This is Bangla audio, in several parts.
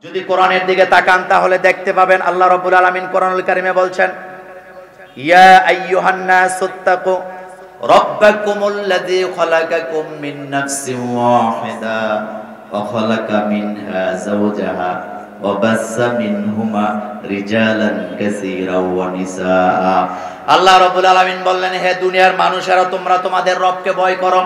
যদি কোরআনের দিকে তাকান তাহলে দেখতে পাবেন আল্লাহ রাব্বুল আলামিন কোরআনুল কারীমে বলছেন, ইয়া আইয়ুহান নাসুত্তাকু রাব্বাকুমুল্লাযী খালাকাকুম মিন নাফসিন ওয়াহিদা ওয়া খালাকা মিনহা যাওজাহা ওয়া বাসসা মিনহুমা রিজালান কাসীরাও ওয়া নিসা। আল্লাহ রাব্বুল আলামিন বললেন, হে দুনিয়ার মানুষেরা, তোমরা তোমাদের রবকে ভয় করো।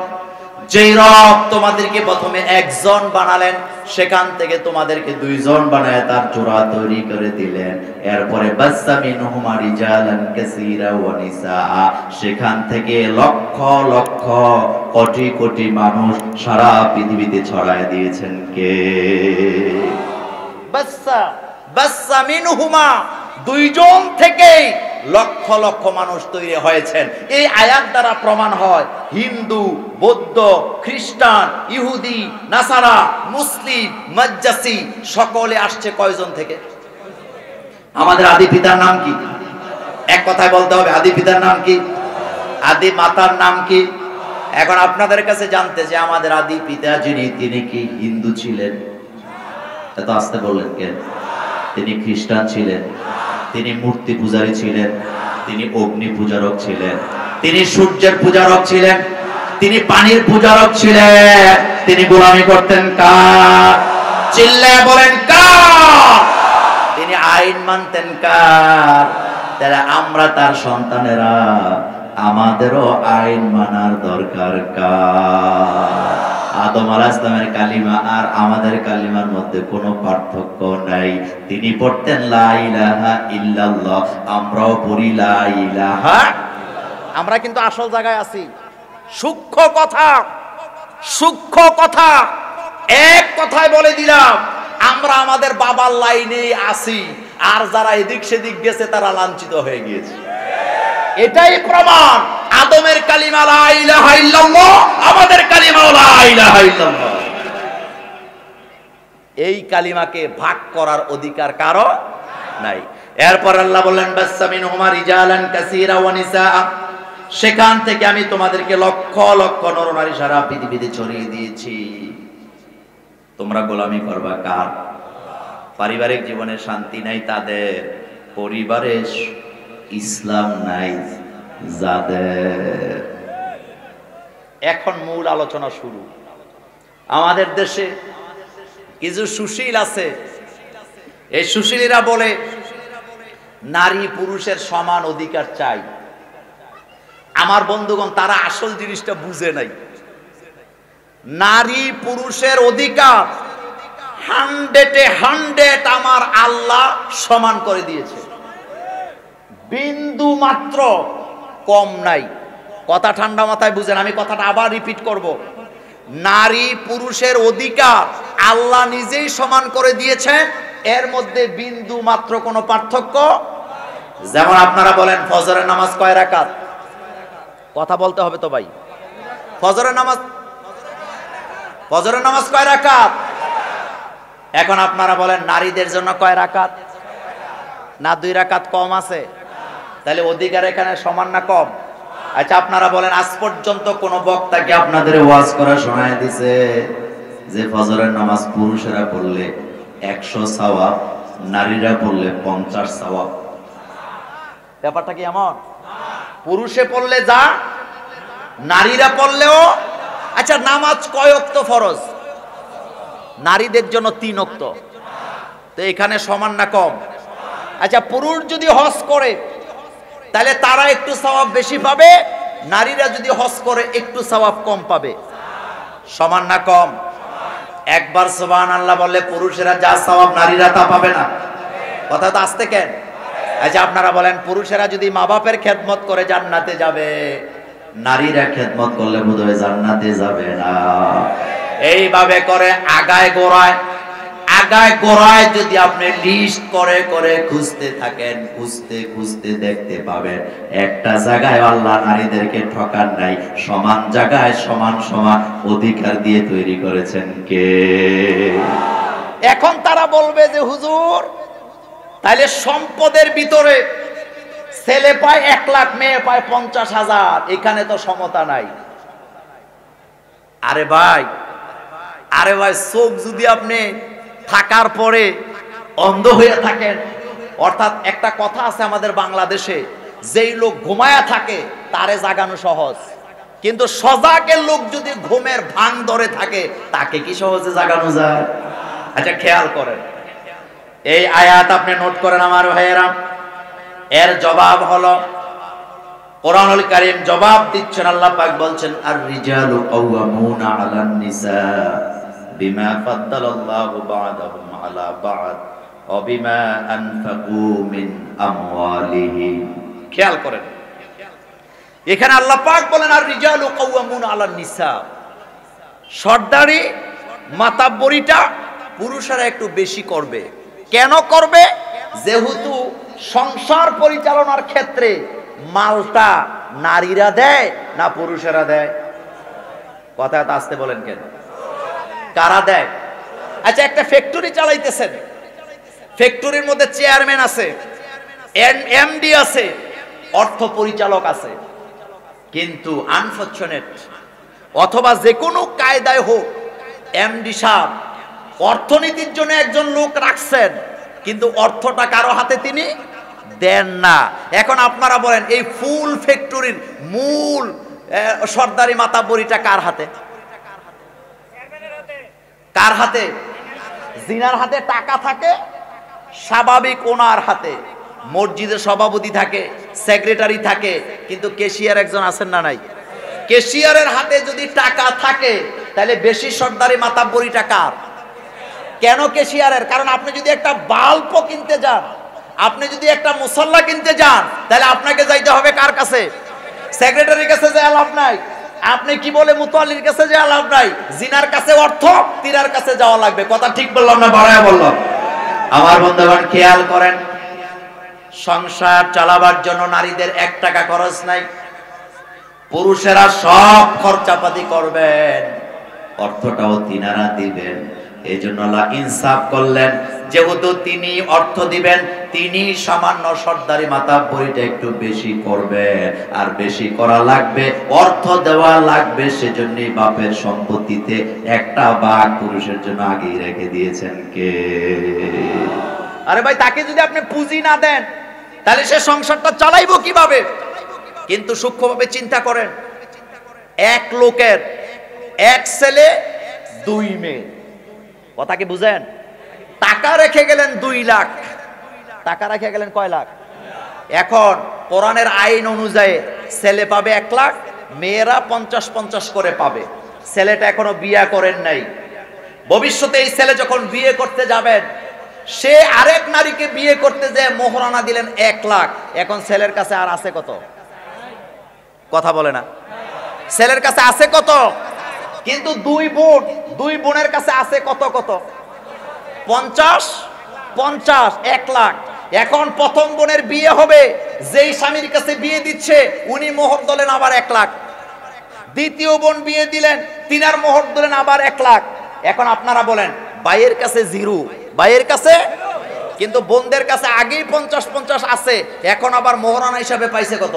যেই রব তোমাদেরকে প্রথমে একজন বানালেন, সেখান থেকে তোমাদেরকে দুইজন বানায় তার জোড়া তৈরি করে দিলেন। এরপরে বাসসা মিনহুমা রিজালান কাসীরা ওয়া নিসা, সেখান থেকে লক্ষ লক্ষ কোটি কোটি মানুষ সারা পৃথিবীতে ছড়ায় দিয়েছেন কে? বাসসা মিনহুমা, দুইজন থেকে লক্ষ লক্ষ মানুষ তৈরি হয়েছেন। এই আয়াত দ্বারা প্রমাণ হয় হিন্দু, বৌদ্ধ, খ্রিস্টান, ইহুদি, নাসারা, মুসলিম, মাজ্জাসি সকলে আসছে কয়জন থেকে? আমাদের আদি পিতার নাম কি? এক কথায় বলতে হবে, আদি পিতার নাম কি? আদি মাতার নাম কি? এখন আপনাদের কাছে জানতে যে আমাদের আদি পিতা যিনি, তিনি কি হিন্দু ছিলেন? এত আসতে বললেন কেন? তিনি খ্রিস্টান ছিলেন? তিনি মূর্তি পূজারী ছিলেন? তিনি অগ্নি পূজারক ছিলেন? তিনি সূর্যের পূজারক ছিলেন? তিনি পানির পূজারক ছিলেন? তিনি গোলামি করতেন কার? চিল্লায় বলেন কার? তিনি আইন মানতেন কার? তাহলে আমরা তার সন্তানেরা, আমাদেরও আইন মানার দরকার কার? আদম আলাইহিস সালামের কালিমা আর আমাদের কালিমার মধ্যে কোনো পার্থক্য নাই। তিনি পড়তেন লা ইলাহা ইল্লাল্লাহ, আমরাও পড়ি লা ইলাহা। আমরা কিন্তু আসল জায়গায় আছি। সূক্ষ্ম কথা, সূক্ষ্ম কথা এক কথায় বলে দিলাম, আমরা আমাদের বাবার লাইনেই আছি, আর যারা এদিক সেদিক গেছে তারা লাঞ্ছিত হয়ে গিয়েছে। এটাই প্রমাণ। আদমের কালিমা লা ইলাহা ইল্লাল্লাহ, আমাদের কালিমা লা ইলাহা ইল্লাল্লাহ। এই কালিমাকে ভাগ করার অধিকার কারো নাই। এরপর আল্লাহ বললেন, বাসসা মিনহুমা রিজালান কাসীরা ওয়া নিসা, সেখান থেকে আমি তোমাদেরকে লক্ষ লক্ষ নরনারী সারা পৃথিবীতে ছড়িয়ে দিয়েছি। তোমরা গোলামি করবা কার? পারিবারিক জীবনে শান্তি নাই তাদের, পরিবারে ইসলাম নাই যাদের। এখন মূল আলোচনা শুরু। আমাদের দেশে কিছু সুশীল আছে, এই সুশীলীরা বলে নারী পুরুষের সমান অধিকার চাই। আমার বন্ধুগণ, তারা আসল জিনিসটা বুঝে নাই। নারী পুরুষের অধিকার 100 আমার আল্লাহ সমান করে দিয়েছে, বিন্দু মাত্র কম নাই। কথা ঠান্ডা মাথায় বুঝেন, আমি কথাটা আবার রিপিট করব। নারী পুরুষের অধিকার আল্লাহ নিজেই সমান করে দিয়েছেন, এর মধ্যে বিন্দু মাত্র কোনো পার্থক্য। যেমন আপনারা বলেন ফজরের নামাজ কয় রাকাত? কথা বলতে হবে তো ভাই। ফজরের নামাজ কয় রাকাত? এখন আপনারা বলেন নারীদের জন্য কয় রাকাত? না 2 রাকাত কম আছে? তাহলে অধিকার এখানে সমান না কম? আচ্ছা আপনারা বলেন, আজ পর্যন্ত কোন বক্তাকে আপনাদের ওয়াজ করা শোনায় দিছে যে ফজরের নামাজ পুরুষেরা পড়লে 100 সওয়াব, নারীরা পড়লে 50 সওয়াব? ব্যাপারটা কি এমন? পুরুষে পড়লে যা, নারীরা পড়লেও। আচ্ছা নামাজ কয় ওয়াক্ত ফরজ? নারীদের জন্য 3 ওয়াক্ত। তো এখানে সমান না কম? আচ্ছা পুরুষ যদি হজ করে তাহলে তারা একটু সওয়াব বেশি পাবে, নারীরা যদি হজ করে একটু সওয়াব কম পাবে। সমান না কম? একবার সুবহানাল্লাহ বললে পুরুষেরা যা সওয়াব নারীরা তা পাবে না? কথা তো আসতে কেন? আচ্ছা আপনারা বলেন, পুরুষেরা যদি মা বাপের খেদমত করে জান্নাতে যাবে, নারীরা খেদমত করলে বোধহয় জান্নাতে যাবে না। এইভাবে করে আগায় গোড়ায় যদি আপনি লিস্ট করে করে খুঁজতে থাকেন, খুঁজতে খুঁজতে দেখতে পাবেন একটা জায়গায় আল্লাহ নারীদেরকে ঠকান নাই, সমান জায়গায় সমান সমান অধিকার দিয়ে তৈরি করেছেন কে? এখন তারা বলবে যে হুজুর, তাহলে সম্পদের ভিতরে ছেলে পায় 1 লাখ, মেয়ে পায় 50,000, এখানে তো সমতা নাই। আরে ভাই চোখ যদি আপনি থাকার পরে অন্ধ হয়ে থাকেন। অর্থাৎ একটা কথা আছে আমাদের বাংলাদেশে, যেই লোক ঘুমায়া থাকে তারে জাগানো সহজ, কিন্তু সজাগের লোক যদি ঘুমের ভাঙ ধরে থাকে তাকে কি সহজে জাগানো যায়? আচ্ছা খেয়াল করেন, এই আয়াত আপনি নোট করেন আমার ভাইয়েরা। এর জবাব হলো কোরআনুল কারীম জবাব দিচ্ছেন, আল্লাহ পাক বলছেন আর রিজালু কাওয়ামুনা আলান নিসা বিমা ফাদ্দালাল্লাহু বা'দাহুম আলা বা'দ ওয়া বিমা আনফাকু মিন আমওয়ালিহিম। খেয়াল করেন, এখানে আল্লাহ পাক বলেন আর রিজালু কাওয়ামুনা আলান নিসা, সর্দারি মাতাব্বরিটা পুরুষেরা একটু বেশি করবে। কেন করবে? যেহেতু সংসার পরিচালনার ক্ষেত্রে মালটা নারীরা দেয় না পুরুষেরা দেয়? কথা তো আসতে বলেন কেন? কারা দেয়? আচ্ছা একটা ফ্যাক্টরি চালাইতেছেন, ফ্যাক্টরির মধ্যে চেয়ারম্যান আছে, এমডি আছে, অর্থ পরিচালক আছে, কিন্তু আনফরচুনেট অথবা যে কোনো কায়দায় হোক এমডি সাহেব অর্থনীতির জন্য একজন লোক রাখছেন, কিন্তু অর্থটা কারো হাতে তিনি দেন না। এখন আপনারা বলেন এই ফুল ফ্যাক্টরির মূল সর্দারি মাতাব্বরিটা কার হাতে? কার হাতে? জিনার হাতে টাকা থাকে, স্বাভাবিক ওনার হাতে। মসজিদের সভাপতি থাকে, সেক্রেটারি থাকে, কিন্তু ক্যাশিয়ার একজন আছেন না নাই? ক্যাশিয়ারের হাতে যদি টাকা থাকে তাহলে বেশি সর্দারি মাতাব্বরিটা কার? কেন ক্যাশিয়ারের? কারণ আপনি যদি একটা বাল্বও কিনতে যান, আপনি যদি একটা মুসাল্লা কিনতে যান, তাহলে আপনাকে যাইতে হবে কার কাছে? সেক্রেটারির কাছে যায় লাভ নাই। আপনি কি বলে মুতাল্লির কাছে যায় লাভ নাই। জিনার কাছে অর্থ, তিনার কাছে যাওয়া লাগবে। কথা ঠিক বললাম না বাড়ায়া বললাম? আমার বন্ধুগণ খেয়াল করেন, সংসার চালাবার জন্য নারীদের 1 টাকা খরচ নাই, পুরুষেরা সব খরচাপাতি করবেন, অর্থটাও তিনারা দিবেন। এই জন্য আল্লাহ ইনসাফ করলেন, যেহেতু তিনি অর্থ দিবেন, তিনি সামান্য সর্দারি মাতাব্বরিটা একটু বেশি করবে, আর বেশি করা লাগবে, অর্থ দেওয়া লাগবে, সেজন্যই বাপের সম্পত্তিতে একটা ভাগ পুরুষের জন্য আগেই রেখে দিয়েছেন কে? আরে ভাই, তাকে যদি আপনি পুঁজি না দেন তাহলে সে সংসারটা চালাইবো কিভাবে? কিন্তু সূক্ষ্মভাবে চিন্তা করেন, এক লোকের 1 ছেলে 2 মেয়ে, কথা কি বুঝেন? টাকা রেখে গেলেন 2 লাখ, টাকা রেখে গেলেন কয় লাখ? এখন কোরআনের আইন অনুযায়ী ছেলে পাবে 1 লাখ, মেয়েরা 50-50 করে পাবে। ছেলেটা এখনো বিয়ে করেন নাই, ভবিষ্যতে এই ছেলে যখন বিয়ে করতে যাবেন, সে আরেক নারীকে বিয়ে করতে যায় মোহরানা দিলেন 1 লাখ। এখন ছেলের কাছে আর আছে কত? কথা বলে না? ছেলের কাছে আছে কত? কিন্তু 2 বোনের কাছে আছে কত কত? 50 1 লাখ। এখন প্রথম বোনের বিয়ে হবে, যেই স্বামীর কাছে বিয়ে দিচ্ছে উনি মোহর দিলেন আবার 1 লাখ। দ্বিতীয় বোন বিয়ে দিলেন, তিনার মোহর দিলেন আবার 1 লাখ। এখন আপনারা বলেন, ভাইয়ের কাছে 0, ভাইয়ের কাছে, কিন্তু বোনদের কাছে আগেই 50-50 আছে, এখন আবার মোহরানা হিসাবে পাইছে কত?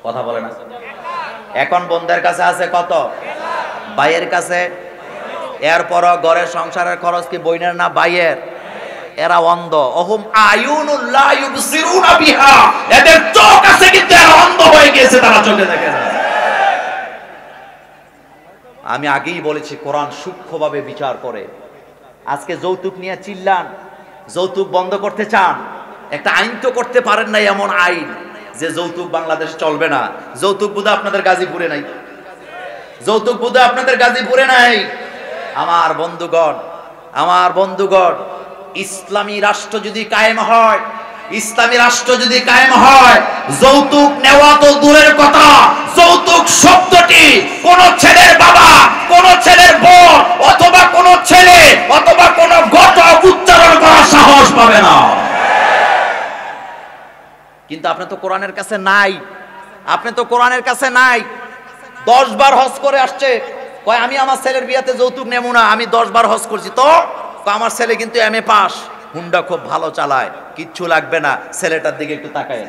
কথা বলে না? এখন বোনদের কাছে আছে কত? ভাইয়ের কাছে। এরপর ঘরের সংসারের খরচ কি বইনের না ভাইয়ের? এরা অন্ধ। অহুম আয়ুনুল লা ইউবসিরুনা বিহা, এদের চোখ আছে কিন্তু এরা অন্ধ হয়ে গেছে, তারা চোখে দেখে না। আমি আগেই বলেছি কোরআন সূক্ষ্মভাবে বিচার করে। আজকে যৌতুক নিয়ে চিল্লান, যৌতুক বন্ধ করতে চান, একটা আইন তো করতে পারেন নাই, এমন আইন যে যৌতুক বাংলাদেশ চলবে না। যৌতুক বোধহয় আপনাদের গাজীপুরে নাই, যৌতুক বোধহয় আপনাদের গাজীপুরে নাই। আমার বন্ধুগণ, ইসলামী রাষ্ট্র যদি কায়েম হয়, ইসলামী রাষ্ট্র যদি কায়েম হয়, যৌতুক নেওয়া তো দূরের কথা, যৌতুক শব্দটি কোন ছেলের বাবা, কোন ছেলের বোন, অথবা কোন ছেলে অথবা কোন ঘটক উচ্চারণ করার সাহস পাবে না। কিন্তু আপনি তো কোরআনের কাছে নাই, আপনি তো কোরআনের কাছে নাই। 10 বার হজ করে আসছে, কয় আমি আমার ছেলের বিয়াতে যৌতুক নেব না, আমি 10 বার হজ করছি, তো আমার ছেলে কিন্তু MA পাস, হুন্ডা খুব ভালো চালায়, কিচ্ছু লাগবে না, ছেলেটার দিকে একটু তাকায়।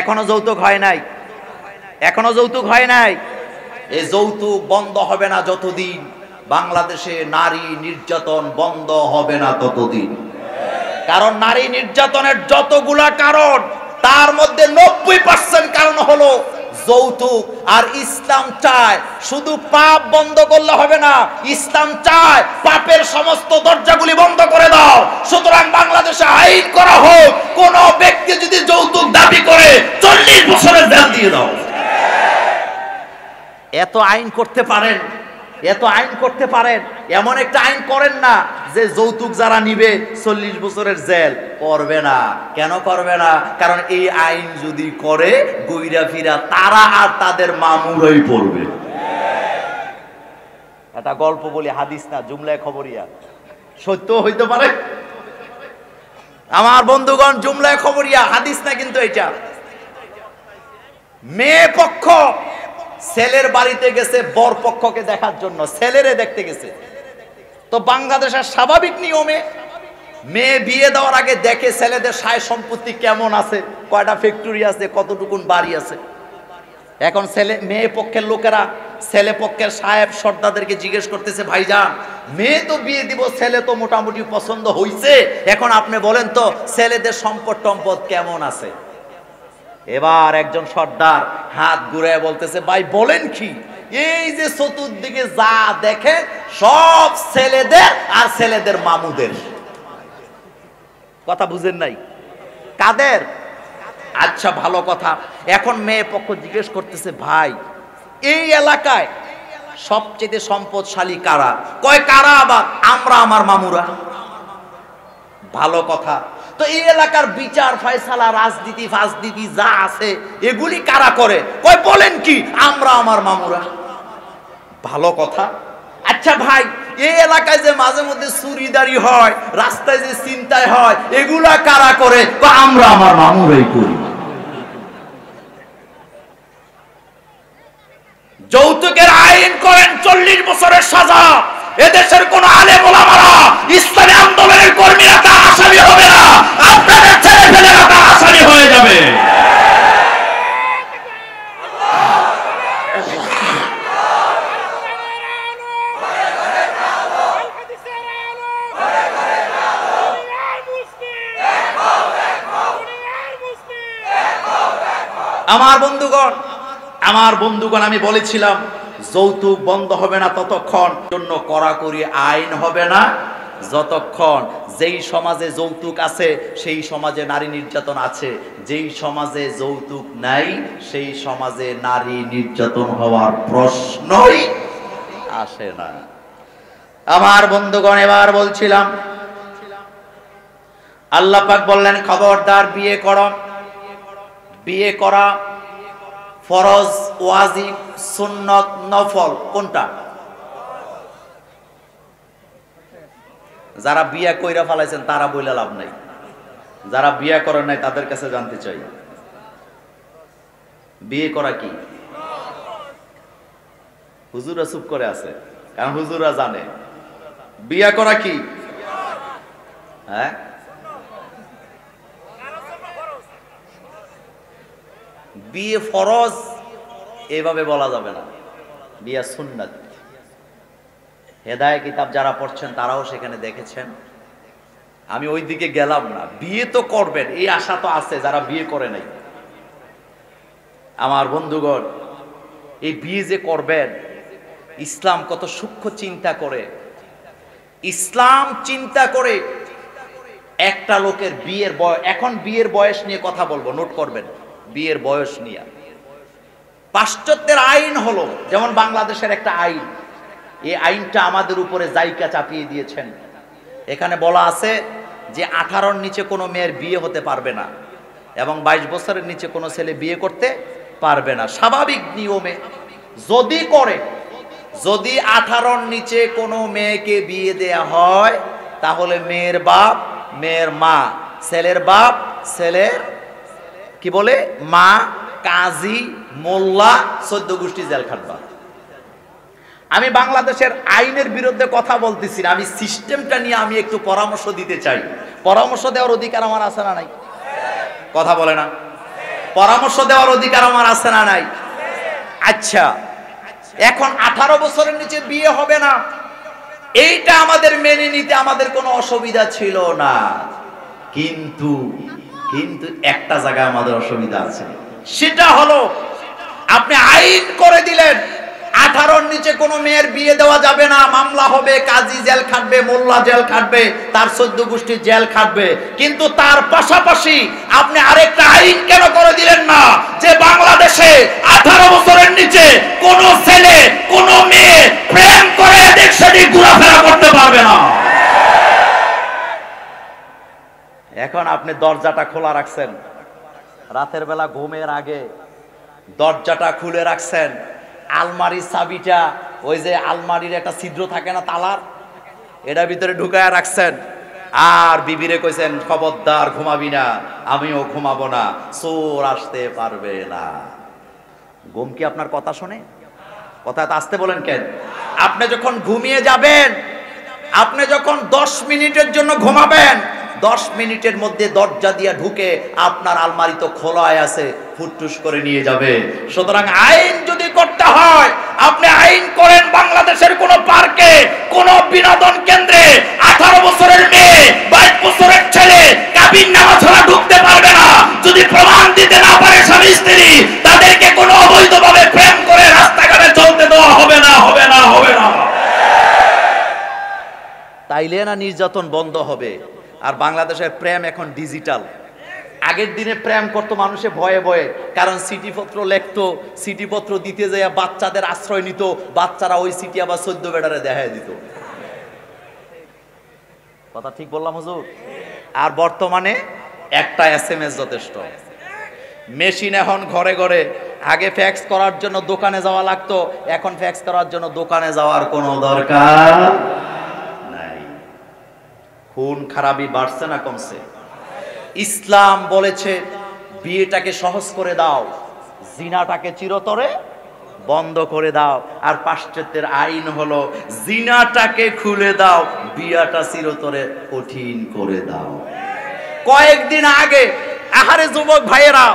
এখনো যৌতুক হয় নাই, এখনো যৌতুক হয় নাই। এই যৌতুক বন্ধ হবে না যতদিন বাংলাদেশে নারী নির্যাতন বন্ধ হবে না ততদিন। কারণ নারী নির্যাতনের যতগুলা কারণ, তার মধ্যে 90% কারণ হলো যৌতুক। আর ইসলাম চায় শুধু পাপ বন্ধ করলে হবে না, ইসলাম চায় পাপের সমস্ত দরজাগুলি বন্ধ করে দাও। সুতরাং বাংলাদেশে আইন করা হোক, কোন ব্যক্তি যদি যৌতুক দাবি করে 40 বছরের জেল দিয়ে দাও। এত আইন করতে পারেন, এত আইন করতে পারেন, এমন একটা আইন করেন না যে যৌতুক যারা নিবে 40 বছরের জেল। করবে না। কেন করবে না? কারণ এই আইন যদি করে গইরা ফিরা তারা আর তাদের মামুরই পড়বে। এটা গল্প বলি, হাদিস না, জুমলায় খবরিয়া, সত্য হইতে পারে আমার বন্ধুগণ, জুমলায় খবরিয়া, হাদিস না কিন্তু এটা। মেয়ে পক্ষ ছেলের বাড়িতে গেছে বর পক্ষকে দেখার জন্য, ছেলেরে দেখতে গেছে। তো বাংলাদেশের স্বাভাবিক নিয়মে মেয়ে বিয়ে দেওয়ার আগে দেখে ছেলেদের সায় সম্পত্তি কেমন আছে, কয়টা ফ্যাক্টরি আছে, কতটুকুন বাড়ি আছে। এখন মেয়ে পক্ষের লোকেরা ছেলে পক্ষের সাহেব সর্দারদেরকে জিজ্ঞেস করতেছে, ভাইজান মেয়ে তো বিয়ে দিব, ছেলে তো মোটামুটি পছন্দ হইছে, এখন আপনি বলেন তো ছেলেদের সম্পদ টম্পদ কেমন আছে। এবার একজন সর্দার হাত ঘুরায় বলতেছে, ভাই বলেন কি, এই যে চতুর্দিকে যা দেখে সব ছেলেদের আর ছেলেদের মামুদের। কথা বুঝেন নাই? কাদের? আচ্ছা ভালো কথা। এখন মেয়ে পক্ষ জিজ্ঞেস করতেছে, ভাই এই এলাকায় সবচেয়ে সম্পদশালী কারা? কয় কারা? আবার আমরা, আমার মামুরা। ভালো কথা। তো এই এলাকার বিচার ফয়সালা রাজনীতি ফাজনীতি যা আছে এগুলি কারা করে? কয় বলেন কি, আমরা, আমার মামুরা। ভালো কথা। আচ্ছা ভাই এই এলাকায় যে মাঝে মধ্যে চুরিদারি হয়, রাস্তায় যে ছিনতাই হয়, এগুলা কারা করে? আমরা, আমার মামুরাই করি। যৌতুকের আইন করেন 40 বছরের সাজা। এদেশের কোন আলেম ওলামারা, ইসলামী আন্দোলনের কর্মীরা তার আসামি হবে না, আপনাদের ছেলেপেলেরা তার আসামি হয়ে যাবে। আমার বন্ধুগণ আমি বলেছিলাম যৌতুক বন্ধ হবে না ততক্ষণ, জন্য কড়াকড়ি আইন হবে না যতক্ষণ যেই সমাজে যৌতুক আছে সেই সমাজে নারী নির্যাতন আছে, যেই সমাজে যৌতুক নাই সেই সমাজে নারী নির্যাতন হওয়ার প্রশ্নই আসে না। আমার বন্ধুগণ এবার বলছিলাম, আল্লাহ পাক বললেন খবরদার বিয়ে করো। বিয়ে করা ফরজ, ওয়াজিব, সুন্নত, নফল কোনটা? যারা বিয়ে কইরা ফেলাইছেন তারা বইলা লাভ নাই, যারা বিয়ে করেন নাই তাদের কাছে জানতে চাই বিয়ে করা কি। হুজুরা চুপ করে আছে, কারণ হুজুরা জানে বিয়ে করা কি। হ্যাঁ, বিয়ে ফরজ এভাবে বলা যাবে না, বিয়ে সুন্নাত। হেদায়েত কিতাব যারা পড়ছেন তারাও সেখানে দেখেছেন, আমি ওই দিকে গেলাম না। বিয়ে তো করবেন এই আশা তো আছে যারা বিয়ে করে নাই। আমার বন্ধুগণ এই বিয়ে যে করবেন, ইসলাম কত সূক্ষ্ম চিন্তা করে। ইসলাম চিন্তা করে একটা লোকের বিয়ের বয়স, এখন বিয়ের বয়স নিয়ে কথা বলবো, নোট করবেন বিয়ের বয়স নিয়ে। পাশ্চাত্যের আইন হলো, যেমন বাংলাদেশের একটা আইন, এই আইনটা আমাদের উপরে জায়গা চাপিয়ে দিয়েছেন। এখানে বলা আছে যে 18-র নিচে কোনো মেয়ের বিয়ে হতে পারবে না এবং 22 বছরের নিচে কোনো ছেলে বিয়ে করতে পারবে না। স্বাভাবিক নিয়মে যদি করে, যদি 18-র নিচে কোনো মেয়েকে বিয়ে দেয়া হয় তাহলে মেয়ের বাপ, মেয়ের মা, ছেলের বাপ, ছেলের কি বলে মা, কাজী, মোল্লা, 14 গোষ্ঠী জেল খাটবা। আমি বাংলাদেশের আইনের বিরুদ্ধে কথা বলতেছি না, আমি সিস্টেমটা নিয়ে আমি একটু পরামর্শ দিতে চাই। পরামর্শ দেওয়ার অধিকার আমার আছে না নাই? কথা বলে না। পরামর্শ দেওয়ার অধিকার আমার আছে না নাই? আচ্ছা, এখন 18 বছরের নিচে বিয়ে হবে না, এইটা আমাদের মেনে নিতে আমাদের কোনো অসুবিধা ছিল না, কিন্তু কিন্তু একটা জায়গায় আমাদের অসুবিধা আছে। সেটা হলো আপনি আইন করে দিলেন 18-র নিচে কোনো মেয়ের বিয়ে দেওয়া যাবে না, মামলা হবে, কাজী জেল খাটবে, মোল্লা জেল খাটবে, তার 14 গোষ্ঠী জেল খাটবে। কিন্তু তার পাশাপাশি আপনি আরেকটা আইন কেন করে দিলেন না যে বাংলাদেশে 18 বছরের নিচে কোন ছেলে কোন মেয়ে প্রেম করে এদিক সেদিক ঘোরাফেরা করতে পারবে না। এখন আপনি দরজাটা খোলা রাখছেন, রাতের বেলা ঘুমের আগে দরজাটা খুলে রাখছেন, আলমারির চাবিটা ওই যে আলমারির একটা ছিদ্র থাকে না তালার, এটা ভিতরে ঢুকায় রাখছেন, আর বিবিরে কইছেন খবরদার ঘুমাবি না, আমিও ঘুমাবো না, চোর আসতে পারবে না। ঘুম কি আপনার কথা শোনে? কথা তো আসতে বলেন কেন? আপনি যখন ঘুমিয়ে যাবেন, আপনি যখন 10 মিনিটের জন্য ঘুমাবেন, 10 মিনিটের মধ্যে দরজা দিয়ে ঢুকে আপনার আলমারি তো খোলাই আছে, ফুটটুস করে নিয়ে যাবে। সুতরাং আইন যদি করতে হয়, আপনি আইন করেন বাংলাদেশের কোন পার্কে, কোন বিনোদন কেন্দ্রে 18 বছরের মেয়ে 22 বছরের ছেলে কাবিন নামা ছাড়া ঢুকতে পারবে না। যদি প্রমাণ দিতে না পারে স্বামী স্ত্রী, তাদেরকে কোনো অবৈধভাবে প্রেম করে রাস্তাঘাটে চলতে দেওয়া হবে না, হবে না, হবে না। তাইলে না নির্যাতন বন্ধ হবে। আর বাংলাদেশের প্রেম এখন ডিজিটাল। আগের দিনে প্রেম করতো মানুষে ভয়ে ভয়ে, কারণ চিঠিপত্র লিখতো, চিঠিপত্র দিতে যায় বাচ্চাদের আশ্রয় নিত, বাচ্চারা ওই চিঠি আবার 14 বেটারে দেখায় দিত। কথা ঠিক বললাম হুজুর? আর বর্তমানে একটা SMS যথেষ্ট। মেশিন এখন ঘরে ঘরে। আগে ফ্যাক্স করার জন্য দোকানে যাওয়া লাগতো, এখন ফ্যাক্স করার জন্য দোকানে যাওয়ার কোনো দরকার নাই। খুন খারাপি বাড়ছে না কমছে? ইসলাম বলেছে বিয়েটাকে সহজ করে দাও, জিনাটাকে চিরতরে বন্ধ করে দাও। আর পাশ্চাত্যের আইন হলো জিনাটাকে খুলে দাও, বিয়াটা চিরতরে কঠিন করে দাও। কয়েকদিন আগে, আহারে যুবক ভাইয়েরা,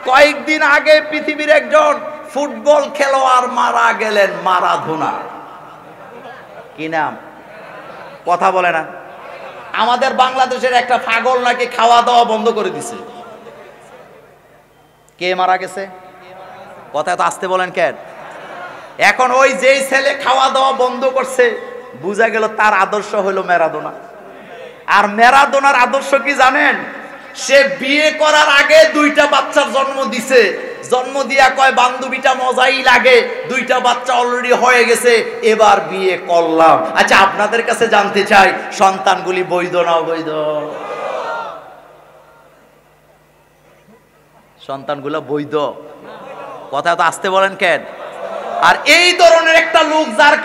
কয়েকদিন আগে পৃথিবীর একজন ফুটবল খেলোয়াড় মারা গেলেন, মারাদোনা। কি নাম? কথা বলে না। আমাদের বাংলাদেশের একটা পাগল নাকি খাওয়া দাওয়া বন্ধ করে দিছে। কে মারা গেছে? কথা তো আসতে বলেন কেন? এখন ওই যেই ছেলে খাওয়া দাওয়া বন্ধ করছে, বুঝা গেল তার আদর্শ হলো ম্যারাডোনা। আর ম্যারাডোনার আদর্শ কি জানেন? সে বিয়ে করার আগে 2টা বাচ্চার জন্ম দিছে, জন্ম দিয়া কয় বান্ধবীটা মজাই লাগে, 2টা বাচ্চা অলরেডি হয়ে গেছে, এবার বিয়ে করলাম। আচ্ছা, আপনাদের কাছে জানতে চাই, সন্তানগুলি বৈধ না অবৈধ? সন্তানগুলো বৈধ। কথা তো আসতে বলেন কেন? আর এই ধরনের একটা লোক যার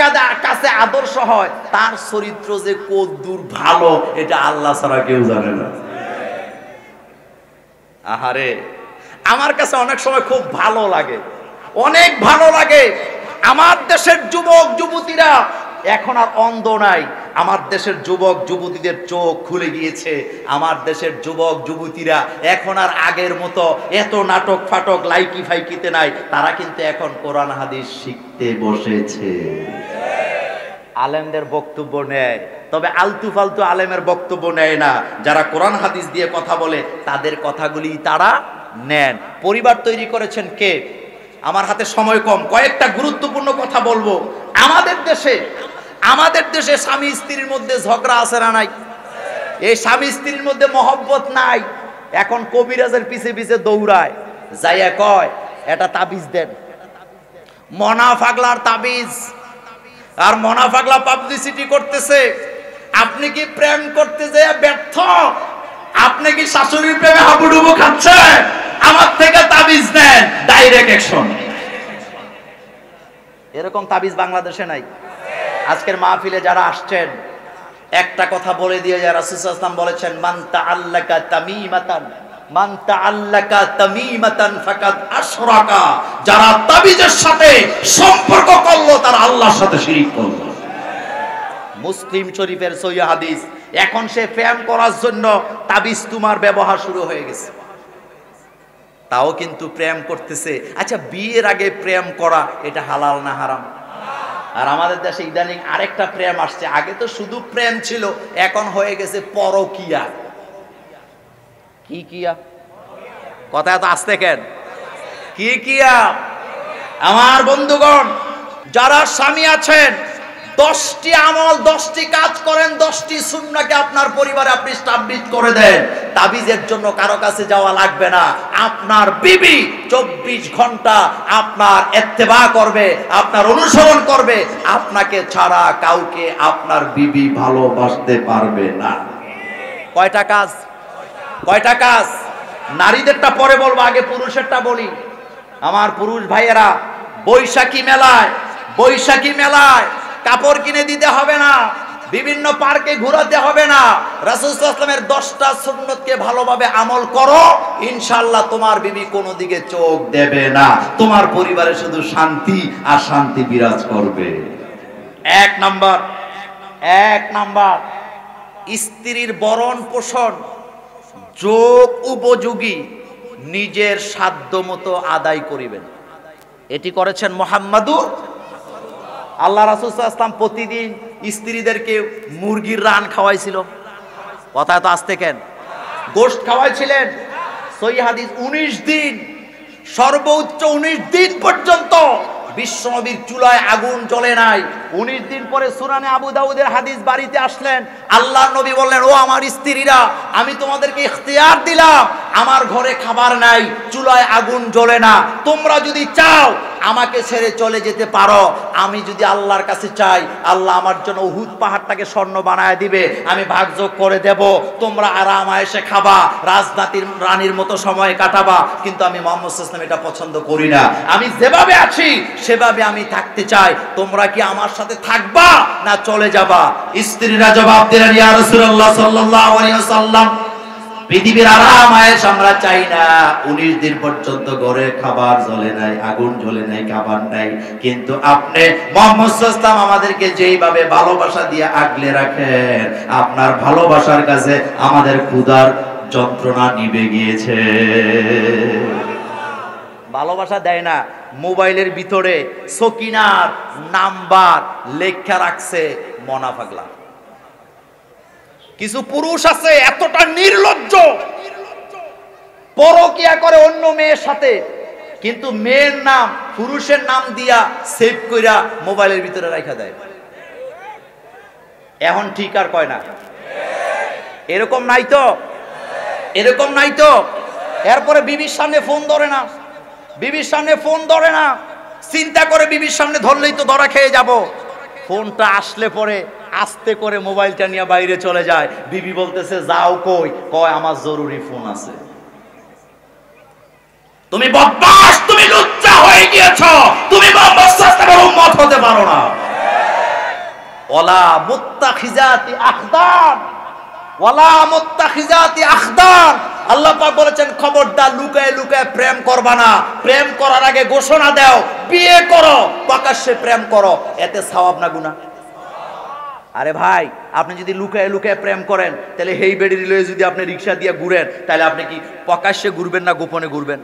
কাছে আদর্শ হয়, তার চরিত্র যে কতদূর ভালো এটা আল্লাহ ছাড়া কেউ জানে না। আহারে, আমার কাছে অনেক সময় খুব ভালো লাগে, অনেক ভালো লাগে। আমার দেশের যুবক যুবতীরা এখন আর অন্ধ নাই। আমার দেশের যুবক যুবতীদের চোখ খুলে গিয়েছে। আমার দেশের যুবক যুবতীরা এখন আর আগের মতো এত নাটক ফাটক লাইকি ফাইকিতে নাই। তারা কিন্তু এখন কোরআন হাদিস শিখতে বসেছে। আলেমদের বক্তব্য নেয়, তবে আলতু ফালতু আলেমের বক্তব্য নেয় না। যারা কোরআন হাদিস দিয়ে কথা বলে তাদের কথাগুলি তারা নেন। পরিবার তৈরি করেছেন কে? আমার হাতে সময় কম, কয়েকটা গুরুত্বপূর্ণ কথা বলবো। আমাদের দেশে স্বামী স্ত্রীর মধ্যে ঝগড়া আছে না নাই? এই স্বামী স্ত্রীর মধ্যে মহব্বত নাই। এখন কবিরাজের পিছে পিছে দৌড়ায়, যাইয়া কয় এটা তাবিজ দেন, মনা পাগলার তাবিজ। আর মনা পাগলা পাবলিসিটি করতেছে। আপনি কি প্রেম করতে যেয়ে ব্যর্থ? আপনি কি শাশুড়ির প্রেমে হাবুডুবু খাচ্ছেন? আমার থেকে তাবিজ নেন, ডাইরেক্ট অ্যাকশন। এরকম তাবিজ বাংলাদেশে নাই। আজকের মাহফিলে যারা আসছেন, একটা কথা বলে দিয়ে যায়, রাসূল সাল্লাল্লাহু আলাইহি ওয়াসাল্লাম বলেছেন, মান তাআল্লাকা তামিমাতান ফাকাদ আশরাকা। যারা তাবিজের সাথে সম্পর্ক করলো তারা আল্লাহর সাথে শিরক করলো। মুসলিম শরীফের সহিহ হাদিস। এখন সে প্রেম করার জন্য তাবিজ তোমার ব্যবহার শুরু হয়ে গেছে, তাও কিন্তু প্রেম করতেছে। আচ্ছা, বিয়ের আগে প্রেম করা এটা হালাল না হারাম? আর আমাদের দেশে ইদানিং আরেকটা প্রেম আসছে, আগে তো শুধু প্রেম ছিল, এখন হয়ে গেছে পরকিয়া। কি কিয়া? কথা এত আসতে কেন? কি কিয়া? আমার বন্ধুগণ, যারা স্বামী আছেন, 10টি আমল, 10টি কাজ করেন, 10টি সুন্নাহকে আপনার পরিবারে আপনি স্টাবলিশ করে দেন। তাবিজের জন্য কারো কাছে যাওয়া লাগবে না। আপনার বিবি 24 ঘন্টা আপনার ইত্তেবা করবে, আপনার অনুসরণ করবে। আপনাকে ছাড়া কাউকে আপনার বিবি ভালোবাসতে পারবে না। কয়টা কাজ? কয়টা কাজ? নারীদেরটা পরে বলবো, আগে পুরুষেরটা বলি। আমার পুরুষ ভাইয়েরা, বৈশাখী মেলায় কাপড় কিনে দিতে হবে না, বিভিন্ন পার্কে ঘোরাতে হবে না। রাসূল সাল্লাল্লাহু আলাইহি ওয়াসাল্লামের 10টা সুন্নতকে ভালোভাবে আমল করো, ইনশাআল্লাহ তোমার বিবি কোনো দিকে চোখ দেবে না। তোমার পরিবারে শুধু শান্তি আর শান্তি বিরাজ করবে। এক নাম্বার, স্ত্রীর ভরণ পোষণ যোগ উপযোগী নিজের সাধ্য মতো আদায় করিবেন। এটি করেছেন মুহাম্মাদুর আল্লাহ রাসূল সাল্লাল্লাহু আলাইহি ওয়াসাল্লাম। প্রতিদিন স্ত্রীদেরকে মুরগির রান খাওয়াইছিল। কথা তো আসতে কেন? গোশত খাওয়াইছিলেন। সহিহ হাদিস, 19 দিন, সর্বোচ্চ 19 দিন পর্যন্ত বিশ্বনবীর চুলায় আগুন জ্বলে নাই। 19 দিন পরে সুনানে আবু দাউদের হাদিস, বাড়িতে আসলেন, আল্লাহর নবী বললেন, ও আমার স্ত্রীরা, আমি তোমাদেরকে ইখতিয়ার দিলাম, আমার ঘরে খাবার নাই, চুলায় আগুন জ্বলে না, তোমরা যদি চাও আমাকে ছেড়ে চলে যেতে পারো। আমি যদি আল্লাহর কাছে চাই, আল্লাহ আমার জন্য উহুদ পাহাড়টাকে স্বর্ণ বানায় দিবে, আমি ভাগযোগ করে দেব, তোমরা আরাম আয়েশে খাবা, রাজনাতির রানীর মতো সময় কাটাবা। কিন্তু আমি মুহাম্মদ সাল্লাল্লাহু আলাইহি ওয়াসাল্লাম এটা পছন্দ করি না। আমি যেভাবে আছি সেভাবে আমি থাকতে চাই। তোমরা কি আমার সাথে থাকবা না চলে যাবা? স্ত্রীরা জবাব দিলেন, ইয়া রাসূলুল্লাহ সাল্লাল্লাহু আলাইহি ওয়াসাল্লাম, পৃথিবীর আরাম আয়েশ আমরা চাই না। 19 দিন পর্যন্ত ঘরে খাবার জ্বলে নাই, আগুন জ্বলে নাই, খাবার নাই, কিন্তু আপনি মুহাম্মদ সাল্লাল্লাহু আলাইহি ওয়াসাল্লাম আমাদেরকে যেইভাবে ভালোবাসা দিয়ে আগলে রাখেন, আপনার ভালোবাসার কাছে আমাদের ক্ষুধার যন্ত্রণা নিভে গিয়েছে। ভালোবাসা দেয় না, মোবাইলের ভিতরে সকিনার নাম্বার লেখা রাখছে মনা পাগলা। কিছু পুরুষ আছে এতটা নির্লজ্জ, পরকিয়া করে অন্য মেয়ের সাথে, কিন্তু মেয়ের নাম পুরুষের নাম দিয়া সেভ কইরা মোবাইলের ভিতরে রাখা দেয়। এখন ঠিক আর কয় না? এরকম নাই তো? এরকম নাই তো? এরপরে বিবির সামনে ফোন ধরে না, বিবির সামনে ফোন ধরে না, চিন্তা করে বিবির সামনে ধরলেই তো ধরা খেয়ে যাব। ফোনটা আসলে পরে আস্তে করে মোবাইলটা নিয়ে বাইরে চলে যায়। বিবি বলতেছে, যাও কই? কয়, আমার জরুরি ফোন আছে। তুমি বদমাশ, তুমি লুচ্চা হয়ে গিয়েছো, তুমি মুহাম্মদ সাল্লাল্লাহু আলাইহি ওয়াসাল্লামের উম্মত হতে পারো না। ওয়ালা মুত্তাখিজাতি আখদান, ওয়ালা মুত্তাখিজাতি আখদান। আল্লাহ পাক বলেছেন, খবরদার লুকায় লুকায় প্রেম করবা না। প্রেম করার আগে ঘোষণা দাও, বিয়ে করো, প্রকাশ্যে প্রেম করো, এতে সওয়াব না গুনাহ? আরে ভাই, আপনি যদি লুকায় লুকায় প্রেম করেন, তাহলে হেই বেড়ি লয়ে যদি আপনি রিকশা দিয়ে ঘুরেন, তাহলে আপনি কি প্রকাশ্যে ঘুরবেন না গোপনে ঘুরবেন?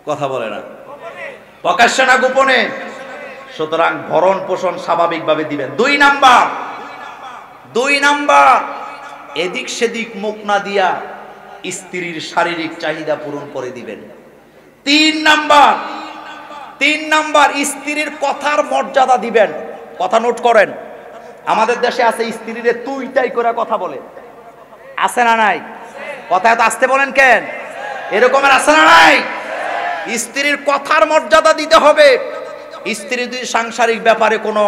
কথা বলে না? প্রকাশ্যে না গোপনে? সুতরাং ভরণ পোষণ স্বাভাবিকভাবে দিবেন। 2 নাম্বার, এদিক সেদিক মুখ না দিয়া স্ত্রীর শারীরিক চাহিদা পূরণ করে দিবেন। 3 নাম্বার, স্ত্রীর কথার মর্যাদা দিবেন। কথা নোট করেন, আমাদের দেশে আছে স্ত্রীরে তুই তাই করে কথা বলে, আছে না নাই? কথা এত আসতে বলেন কেন? এরকমের আছে না নাই? স্ত্রীর কথার মর্যাদা দিতে হবে। স্ত্রী যদি সাংসারিক ব্যাপারে কোনো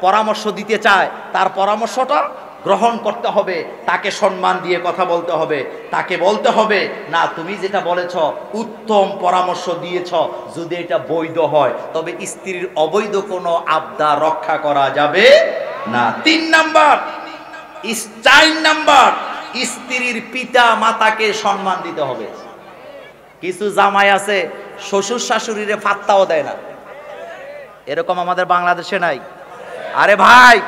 পরামর্শ দিতে চায়, তার পরামর্শটা গ্রহণ করতে হবে, তাকে সম্মান দিয়ে কথা বলতে হবে, তাকে বলতে হবে, না তুমি যেটা বলেছ উত্তম পরামর্শ দিয়েছ, যদি এটা বৈধ হয়, তবে স্ত্রীর অবৈধ কোনো আবদার রক্ষা করা যাবে না। 4 নাম্বার, স্ত্রীর পিতা মাতাকে সম্মান দিতে হবে। কিছু জামাই আছে শ্বশুর শাশুড়িরে পাত্তাও দেয় না, এরকম আমাদের বাংলাদেশে নাই? আরে ভাই,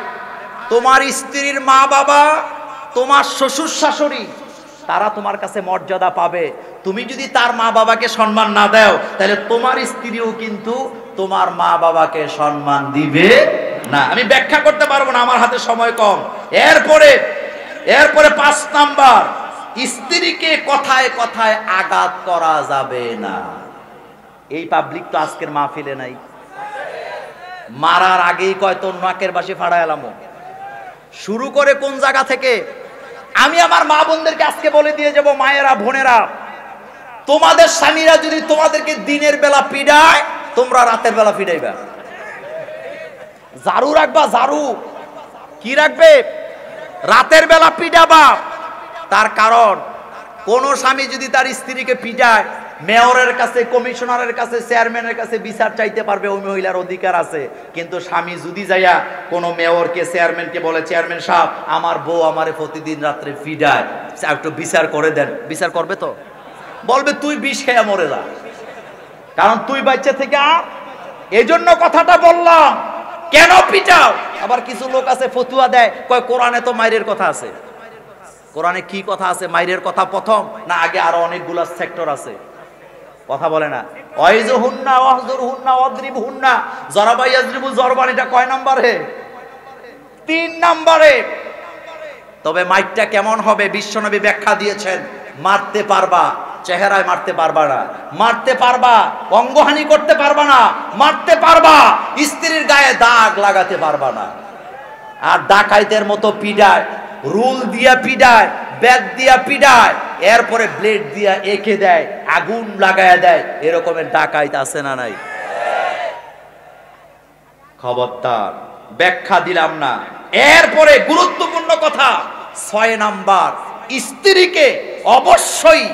তোমার স্ত্রীর মা বাবা, তোমার শ্বশুর শাশুড়ি, তারা তোমার কাছে মর্যাদা পাবে। তুমি যদি তার মা বাবাকে সম্মান না দাও, তাহলে তোমার স্ত্রীও কিন্তু তোমার মা বাবাকে সম্মান দিবে না, আমি ব্যাখ্যা করতে পারবো না, আমার হাতে সময় কম। এরপরে 5 নাম্বার, স্ত্রীকে কথায় কথায় আঘাত করা যাবে না। এই পাবলিক তো আজকের মাহফিলে নাই। মারার আগেই কয় তোর নাকের বাসি ফাড়ায় এলাম। শুরু করে কোন জায়গা থেকে? আমি আমার মা বোনদেরকে আজকে বলে দিয়ে যাব, মায়েরা বোনেরা, তোমাদের স্বামীরা যদি তোমাদেরকে দিনের বেলা পিডায়, তোমরা রাতের বেলা পিডাইবা। ঝাড়ু রাখবা, ঝাড়ু কি রাখবে? রাতের বেলা পিডাবা। তার কারণ কোন স্বামী যদি তার স্ত্রীকে পিডায়, মেয়রের কাছে, কমিশনারের কাছে, চেয়ারম্যানের কাছে বিচার চাইতে পারবে, ওই মহিলার অধিকার আছে। কিন্তু স্বামী যদি যাইয়া কোন মেয়রকে, চেয়ারম্যানকে বলে, চেয়ারম্যান সাহেব আমার বউ আমারে প্রতিদিন রাত্রে পিডায়, একটু বিচার করে দেন, বিচার করবে তো? বলবে তুই বিষ খেয়ে মরে যা, কারণ তুই বাচ্চা থেকে। এই জন্য কথাটা বললাম, কেন পিটাও? আবার কিছু লোক আছে ফতুয়া দেয়, কয় কোরআনে তো মাইরের কথা আছে। কোরআনে কি কথা আছে? মাইরের কথা প্রথম না আগে আরো অনেকগুলা সেক্টর আছে? কথা বলে না। ওয়াইজুহুন্না ওয়াহজুরহুন্না ওয়াদরিবহুন্না, জরাবা ইয়াজরিবু জরবান, এটা কয় নম্বরে? 3 নম্বরে। তবে মাইরটা কেমন হবে? বিশ্বনবী ব্যাখ্যা দিয়েছেন, মারতে পারবা, চেহারায় মারতে পারবা না, মারতে পারবা অঙ্গহানি করতে পারবা না, মারতে পারবা স্ত্রীর গায়ে দাগ লাগাতে পারবা না। আর ডাকাইতের মতো পিডায়, রুল দিয়া পিডায়, ব্যাগ দিয়া পিডায়, এরপরে ব্লেড দিয়া এঁকে দেয়, আগুন লাগায়া দেয়, এরকমের ডাকাইত আছে না নাই? খবরদার, ব্যাখ্যা দিলাম না। এরপরে গুরুত্বপূর্ণ কথা, 6 নাম্বার, স্ত্রীকে অবশ্যই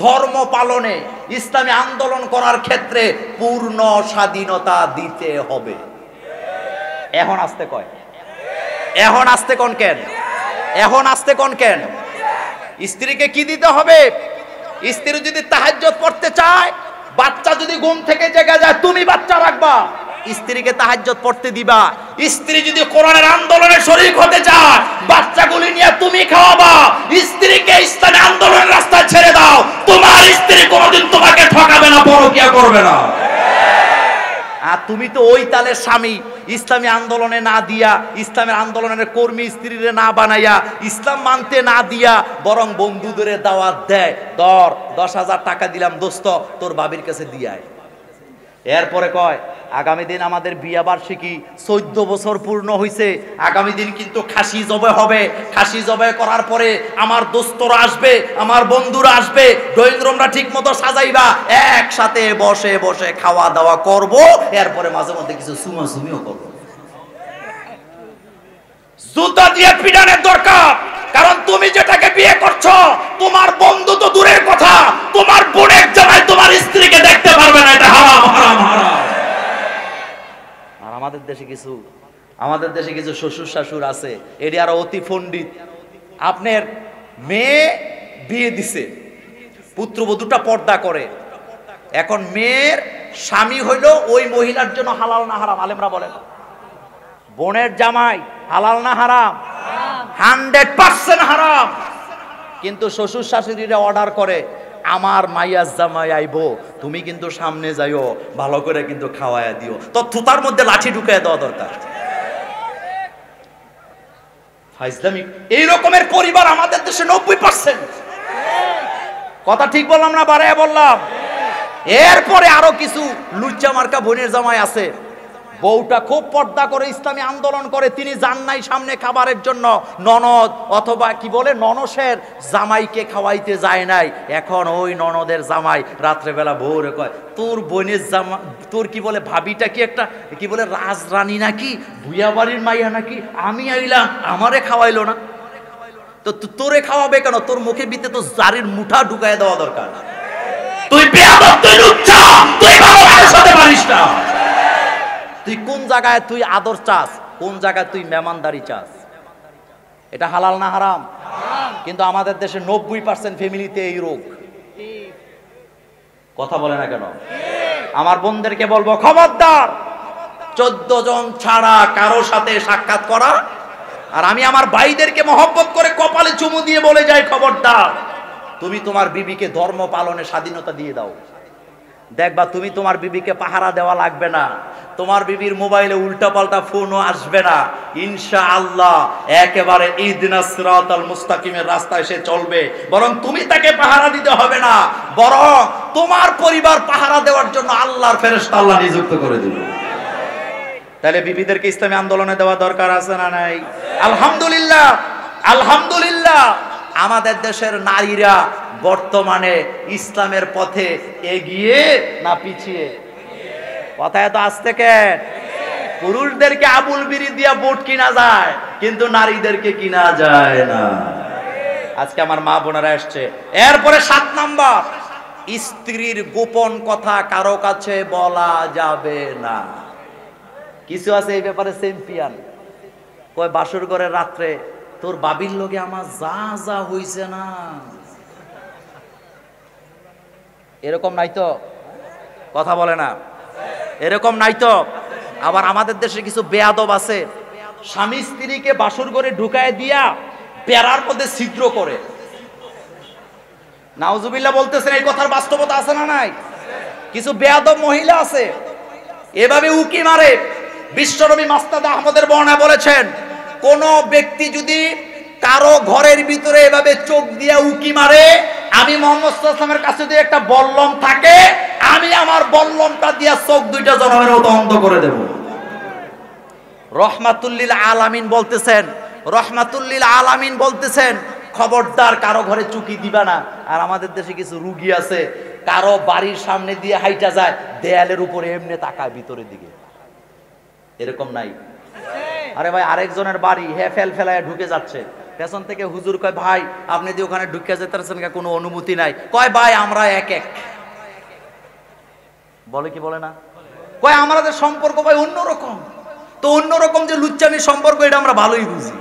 ধর্ম পালনে, ইসলামী আন্দোলন করার ক্ষেত্রে পূর্ণ স্বাধীনতা দিতে হবে। এখন আসতে কয়, এখন আসতে কোন কেন? এখন আসতে কোন কেন? স্ত্রীকে কি দিতে হবে? স্ত্রী যদি তাহাজ্জুদ পড়তে চায়, বাচ্চা যদি ঘুম থেকে জেগে যায়, তুমি বাচ্চা রাখবা, স্ত্রীকে তাহাজ্জুদ পড়তে দিবা। স্ত্রী যদি কোরআনের আন্দোলনে শরীক হতে চায়, বাচ্চাগুলি নিয়ে তুমি খাওয়াবা। স্ত্রীকে ইসলামী আন্দোলনের রাস্তায় ছেড়ে দাও, তোমার স্ত্রী কোনোদিন তোমাকে ঠকাবে না, পরকিয়া করবে না। আর তুমি তো ওই তালের স্বামী, ইসলামী আন্দোলনে না দিয়া, ইসলামের আন্দোলনের কর্মী স্ত্রীরে না বানাইয়া, ইসলাম মানতে না দিয়া, বরং বন্ধুদের দাওয়াত দেয়, 10,000 টাকা দিলাম দোস্ত, তোর বাবির কাছে দিয়ায়। এরপরে কয় আগামী দিন আমাদের বিয়া বার্ষিকী, 14 বছর পূর্ণ হইছে, আগামী দিন কিন্তু খাসি জবে হবে। খাসি জবে করার পরে আমার দোস্তরা আসবে, আমার বন্ধুরা আসবে, ড্রয়িং রুমটা ঠিক মতো সাজাইবা, একসাথে বসে বসে খাওয়া দাওয়া করব, এরপরে মাঝে মধ্যে কিছু সুমাসুমিও করব। জুতা দিয়ে পিটানোর দরকার, কারণ তুমি যেটাকে বিয়ে করছো, তোমার বন্ধু তো দূরের কথা, তোমার বোনের জামাই তোমার স্ত্রীকে দেখতে পারবে না, এটা হারাম হারাম হারাম। আর আমাদের দেশে কিছু শ্বশুর শাশুর আছে, এটি আরো অতি পণ্ডিত। আপনার মেয়ে বিয়ে দিছে, পুত্রবধূটা পর্দা করে, এখন মেয়ের স্বামী হইল ওই মহিলার জন্য হালাল না হারাম? আলেমরা বলেন, বোনের জামাই হালাল না হারাম? 100% হারাম। কিন্তু শ্বশুর শাশুড়িরা অর্ডার করে, আমার মাইয়ার জামাই আইবো, তুমি কিন্তু সামনে যাইও, ভালো করে কিন্তু খাওয়ায়া দিও। তো থুতার মধ্যে লাঠি ঢুকায় দেওয়া দরকার। ফাইজলামি। এই রকমের পরিবার আমাদের দেশে 90%। কথা ঠিক বললাম না বাড়াইয়া বললাম? এরপরে আরো কিছু লুচ্চা মার্কা বোনের জামাই আছে, বউটা খুব পর্দা করে, ইসলামী আন্দোলন করে, তিনি যান নাই সামনে খাবারের জন্য, ননদ অথবা কি বলে ননসের জামাইকে খাওয়াইতে যায় নাই। এখন ওই ননদের জামাই রাত্রেবেলা ভোরে কয়, তোর বোনের জামা, তোর কি বলে ভাবিটা কি একটা কি বলে রাজরানী নাকি, ভুইয়া বাড়ির মাইয়া নাকি, আমি আইলাম আমারে খাওয়াইলো না। তো তোরে খাওয়াবে কেন? তোর মুখে বিতে তো জারির মুঠা ঢুকায় দেওয়া দরকার। তুই বেয়াদব, তুই লুচ্চা, তুই ভালো মানুষ হতে পারিস না। তুই কোন জায়গায় তুই আদর চাস, কোন জায়গায় তুই মেহমানদারি চাস? এটা হালাল না হারাম? কিন্তু আমাদের দেশে 90% ফ্যামিলিতে এই রোগ। কথা বলে না কেন? আমার বোনদেরকে বলবো, খবরদার, 14 জন ছাড়া কারো সাথে সাক্ষাৎ করা। আর আমি আমার ভাইদেরকে মহব্বত করে কপালে চুমু দিয়ে বলে যাই, খবরদার, তুমি তোমার বিবিকে ধর্ম পালনে স্বাধীনতা দিয়ে দাও। দেখবা তুমি তোমার বিবিকে পাহারা দেওয়া লাগবে না, তোমার বিবির মোবাইলে উল্টাপাল্টা ফোনও আসবে না ইনশাআল্লাহ। একেবারে ইহদিনাস সিরাতাল মুস্তাকিমের রাস্তায় সে চলবে। বরং তুমি তাকে পাহারা দিতে হবে না, বরং তোমার পরিবার পাহারা দেওয়ার জন্য আল্লাহর ফেরেশতা আল্লাহ নিযুক্ত করে দিবে। তাহলে বিবিদেরকে ইসলামী আন্দোলনে দেওয়া দরকার আছে না নাই? আলহামদুলিল্লাহ, আলহামদুলিল্লাহ আমাদের দেশের নারীরা বর্তমানে ইসলামের পথে এগিয়ে না পিছিয়ে? কথা এত আসতে কেন? পুরুষদেরকে আবুল বিড়ি দিয়া ভোট কিনা যায়, কিন্তু নারীদেরকে কিনা যায় না। আজকে আমার মা বোনেরা আসছে। এরপরে 7 নাম্বার, স্ত্রীর গোপন কথা কারো কাছে বলা যাবে না। কিছু আছে এই ব্যাপারে চ্যাম্পিয়ন, কয় বাসর ঘরের রাত্রে তোর বাবির লগে আমার যা যা হইছে না, এরকম নাই তো? কথা বলে না, এরকম নাই তো? আবার আমাদের দেশে কিছু বেয়াদব আছে, স্বামী স্ত্রীকে বাসর ঘরে ঢুকায় দিয়া পেরার মধ্যে ছিদ্র করে। নাউজুবিল্লাহ বলতেছেন, এই কথার বাস্তবতা আছে না নাই? কিছু বেয়াদব মহিলা আছে এভাবে উকি মারে। বিশ্বনবী মাসনাদ আহমদের বর্ণনা বলেছেন, কোন ব্যক্তি যদি কারো ঘরের ভিতরে এভাবে চোখ দিয়া উকি মারে, আমি মুহাম্মদ সাল্লাল্লাহু আলাইহি ওয়াসাল্লামের কাছে যদি একটা বল্লম থাকে, আমি আমার বল্লমটা দিয়া চোখ দুইটা জনমের মতো অন্ধ করে দেব। রহমাতুল্লিল আলামিন বলতেছেন, রহমাতুল্লিল আলামিন বলতেছেন, খবরদার কারো ঘরে চুকি দিবা না। আর আমাদের দেশে কিছু রুগী আছে, কারো বাড়ির সামনে দিয়ে হাইটা যায়, দেয়ালের উপরে এমনি তাকায় ভিতরের দিকে। এরকম নাই? আরে ভাই, আরেকজনের বাড়ি হে ফেল ফেলায় ঢুকে যাচ্ছে, পেছন থেকে হুজুর কয়, ভাই আপনি যে ওখানে ঢুকে যেতেছেন কোনো অনুমতি নাই। কয় ভাই আমরা এক এক, বলে কি বলে না? কয় আমাদের সম্পর্ক ভাই অন্যরকম। তো অন্যরকম যে লুচ্চামির সম্পর্ক, এটা আমরা ভালোই বুঝি।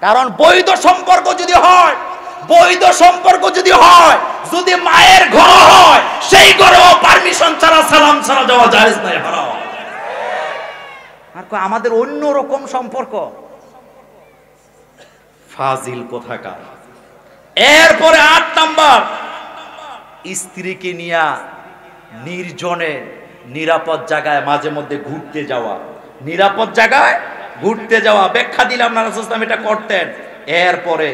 কারণ বৈধ সম্পর্ক যদি হয়, বৈধ সম্পর্ক যদি হয়, যদি মায়ের ঘর হয়, সেই ঘরেও পারমিশন ছাড়া সালাম ছাড়া যাওয়া জায়েজ নাই, হারাম। আর আমাদের অন্য রকম সম্পর্ক, ফাজিল কোথাকার। এরপরে 8 নাম্বার, স্ত্রীকে নিয়ে নির্জনে নিরাপদ জায়গায় মাঝে মধ্যে ঘুরতে যাওয়া। নিরাপদ জায়গায় ঘুরতে যাওয়া, ব্যাখ্যা দিলাম না, রাসূল সাল্লাল্লাহু আলাইহি ওয়াসাল্লাম এটা করতেন। এরপরে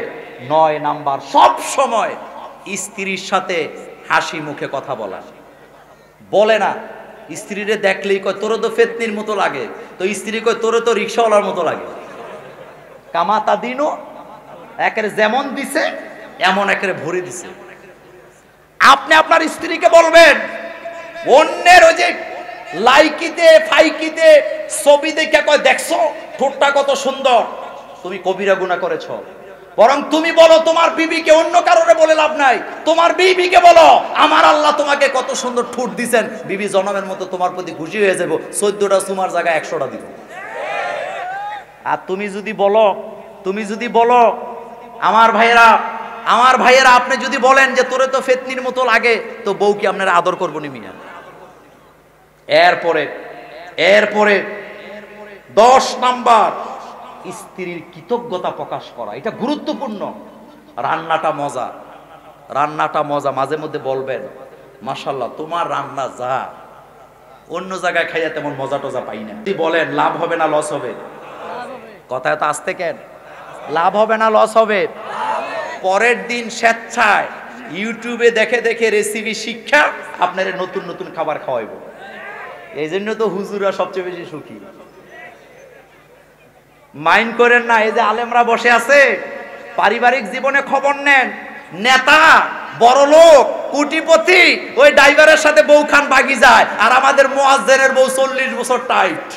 9 নাম্বার, সব সময় স্ত্রীর সাথে হাসি মুখে কথা বলা। বলে না, স্ত্রীরে দেখলেই কয় তোর তো ফেতনির মতো লাগে, তো স্ত্রী কয় তোর তো রিকশাওয়ালার মতো লাগে। কামাতা দিনও একের যেমন দিছে এমন একের ভরে দিছে। আপনি আপনার স্ত্রীকে বলবেন, অন্যের ওই যে লাইকিতে ফাইকিতে ছবি দেখে কয় দেখছো ঠোঁটটা কত সুন্দর, তুমি কবিরা গুনাহ করেছো। বরং তুমি বলো তোমার বিবিকে, অন্য কারণে বলে লাভ নাই, তোমার বিবিকে বলো আমার আল্লাহ তোমাকে কত সুন্দর ঠোঁট দিবেন, বিবি জনমের মতো তোমার প্রতি খুশি হয়ে যাবো, 14টা সুমার জায়গায় 100টা দিব। আর তুমি যদি বলো আমার ভাইয়েরা আপনি যদি বলেন যে তোরে তো ফেতনির মতো লাগে, তো বউ কি আপনারা আদর করবো নি মিয়া? এরপরে 10 নাম্বার, স্ত্রীর কৃতজ্ঞতা প্রকাশ করা। এটা গুরুত্বপূর্ণ। রান্নাটা মজা, মাঝে মধ্যে বলবেন মাশাআল্লাহ তোমার রান্না যা, অন্য জায়গায় খাইয়া তেমন মজা টজা পাই না। যদি বলেন লাভ হবে না লস হবে? কথা তো আসতে কেন? লাভ হবে না লস হবে? পরের দিন স্বেচ্ছায় ইউটিউবে দেখে দেখে রেসিপি শিক্ষা আপনার নতুন নতুন খাবার খাওয়াইব। এই জন্য তো হুজুরা সবচেয়ে বেশি সুখী। মাইন্ড করেন না, এই যে আলেমরা বসে আছে, পারিবারিক জীবনে খবর নেন, নেতা বড় লোক কোটিপতি ওই ড্রাইভারের সাথে বউ খান ভাগি যায়, আর আমাদের মুয়াজ্জিনের বউ 40 বছর টাইট।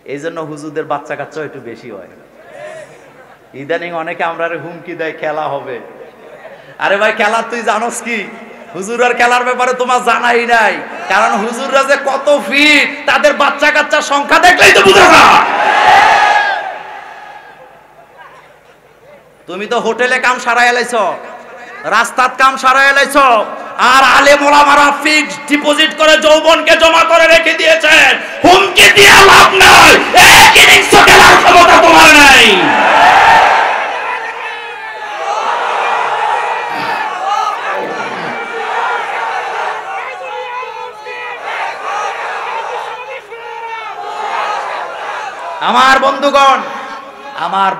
এই জন্য হুজুরদের বাচ্চা কাচ্চা একটু বেশি হয়। ইদানিং অনেকে আমরা হুমকি দেয় খেলা হবে। আরে ভাই খেলা তুই জানোস কি? হুজুরের খেলার ব্যাপারে তোমার জানাই নাই, কারণ হুজুররা যে কত ফিট তাদের বাচ্চা কাচ্চার সংখ্যা দেখলেই তো বুঝো না। তুমি তো হোটেলে কাম সারাই এলাইছ, রাস্তাত কাম সারাই এলাইছ, আর আলেম ওলামারা ফিক্সড ডিপোজিট করে যৌবনকে জমা করে রেখে দিয়েছেন। হুমকি দিয়ে লাভ নাই, এক ইনিংস খেলার ক্ষমতা তোমার নাই।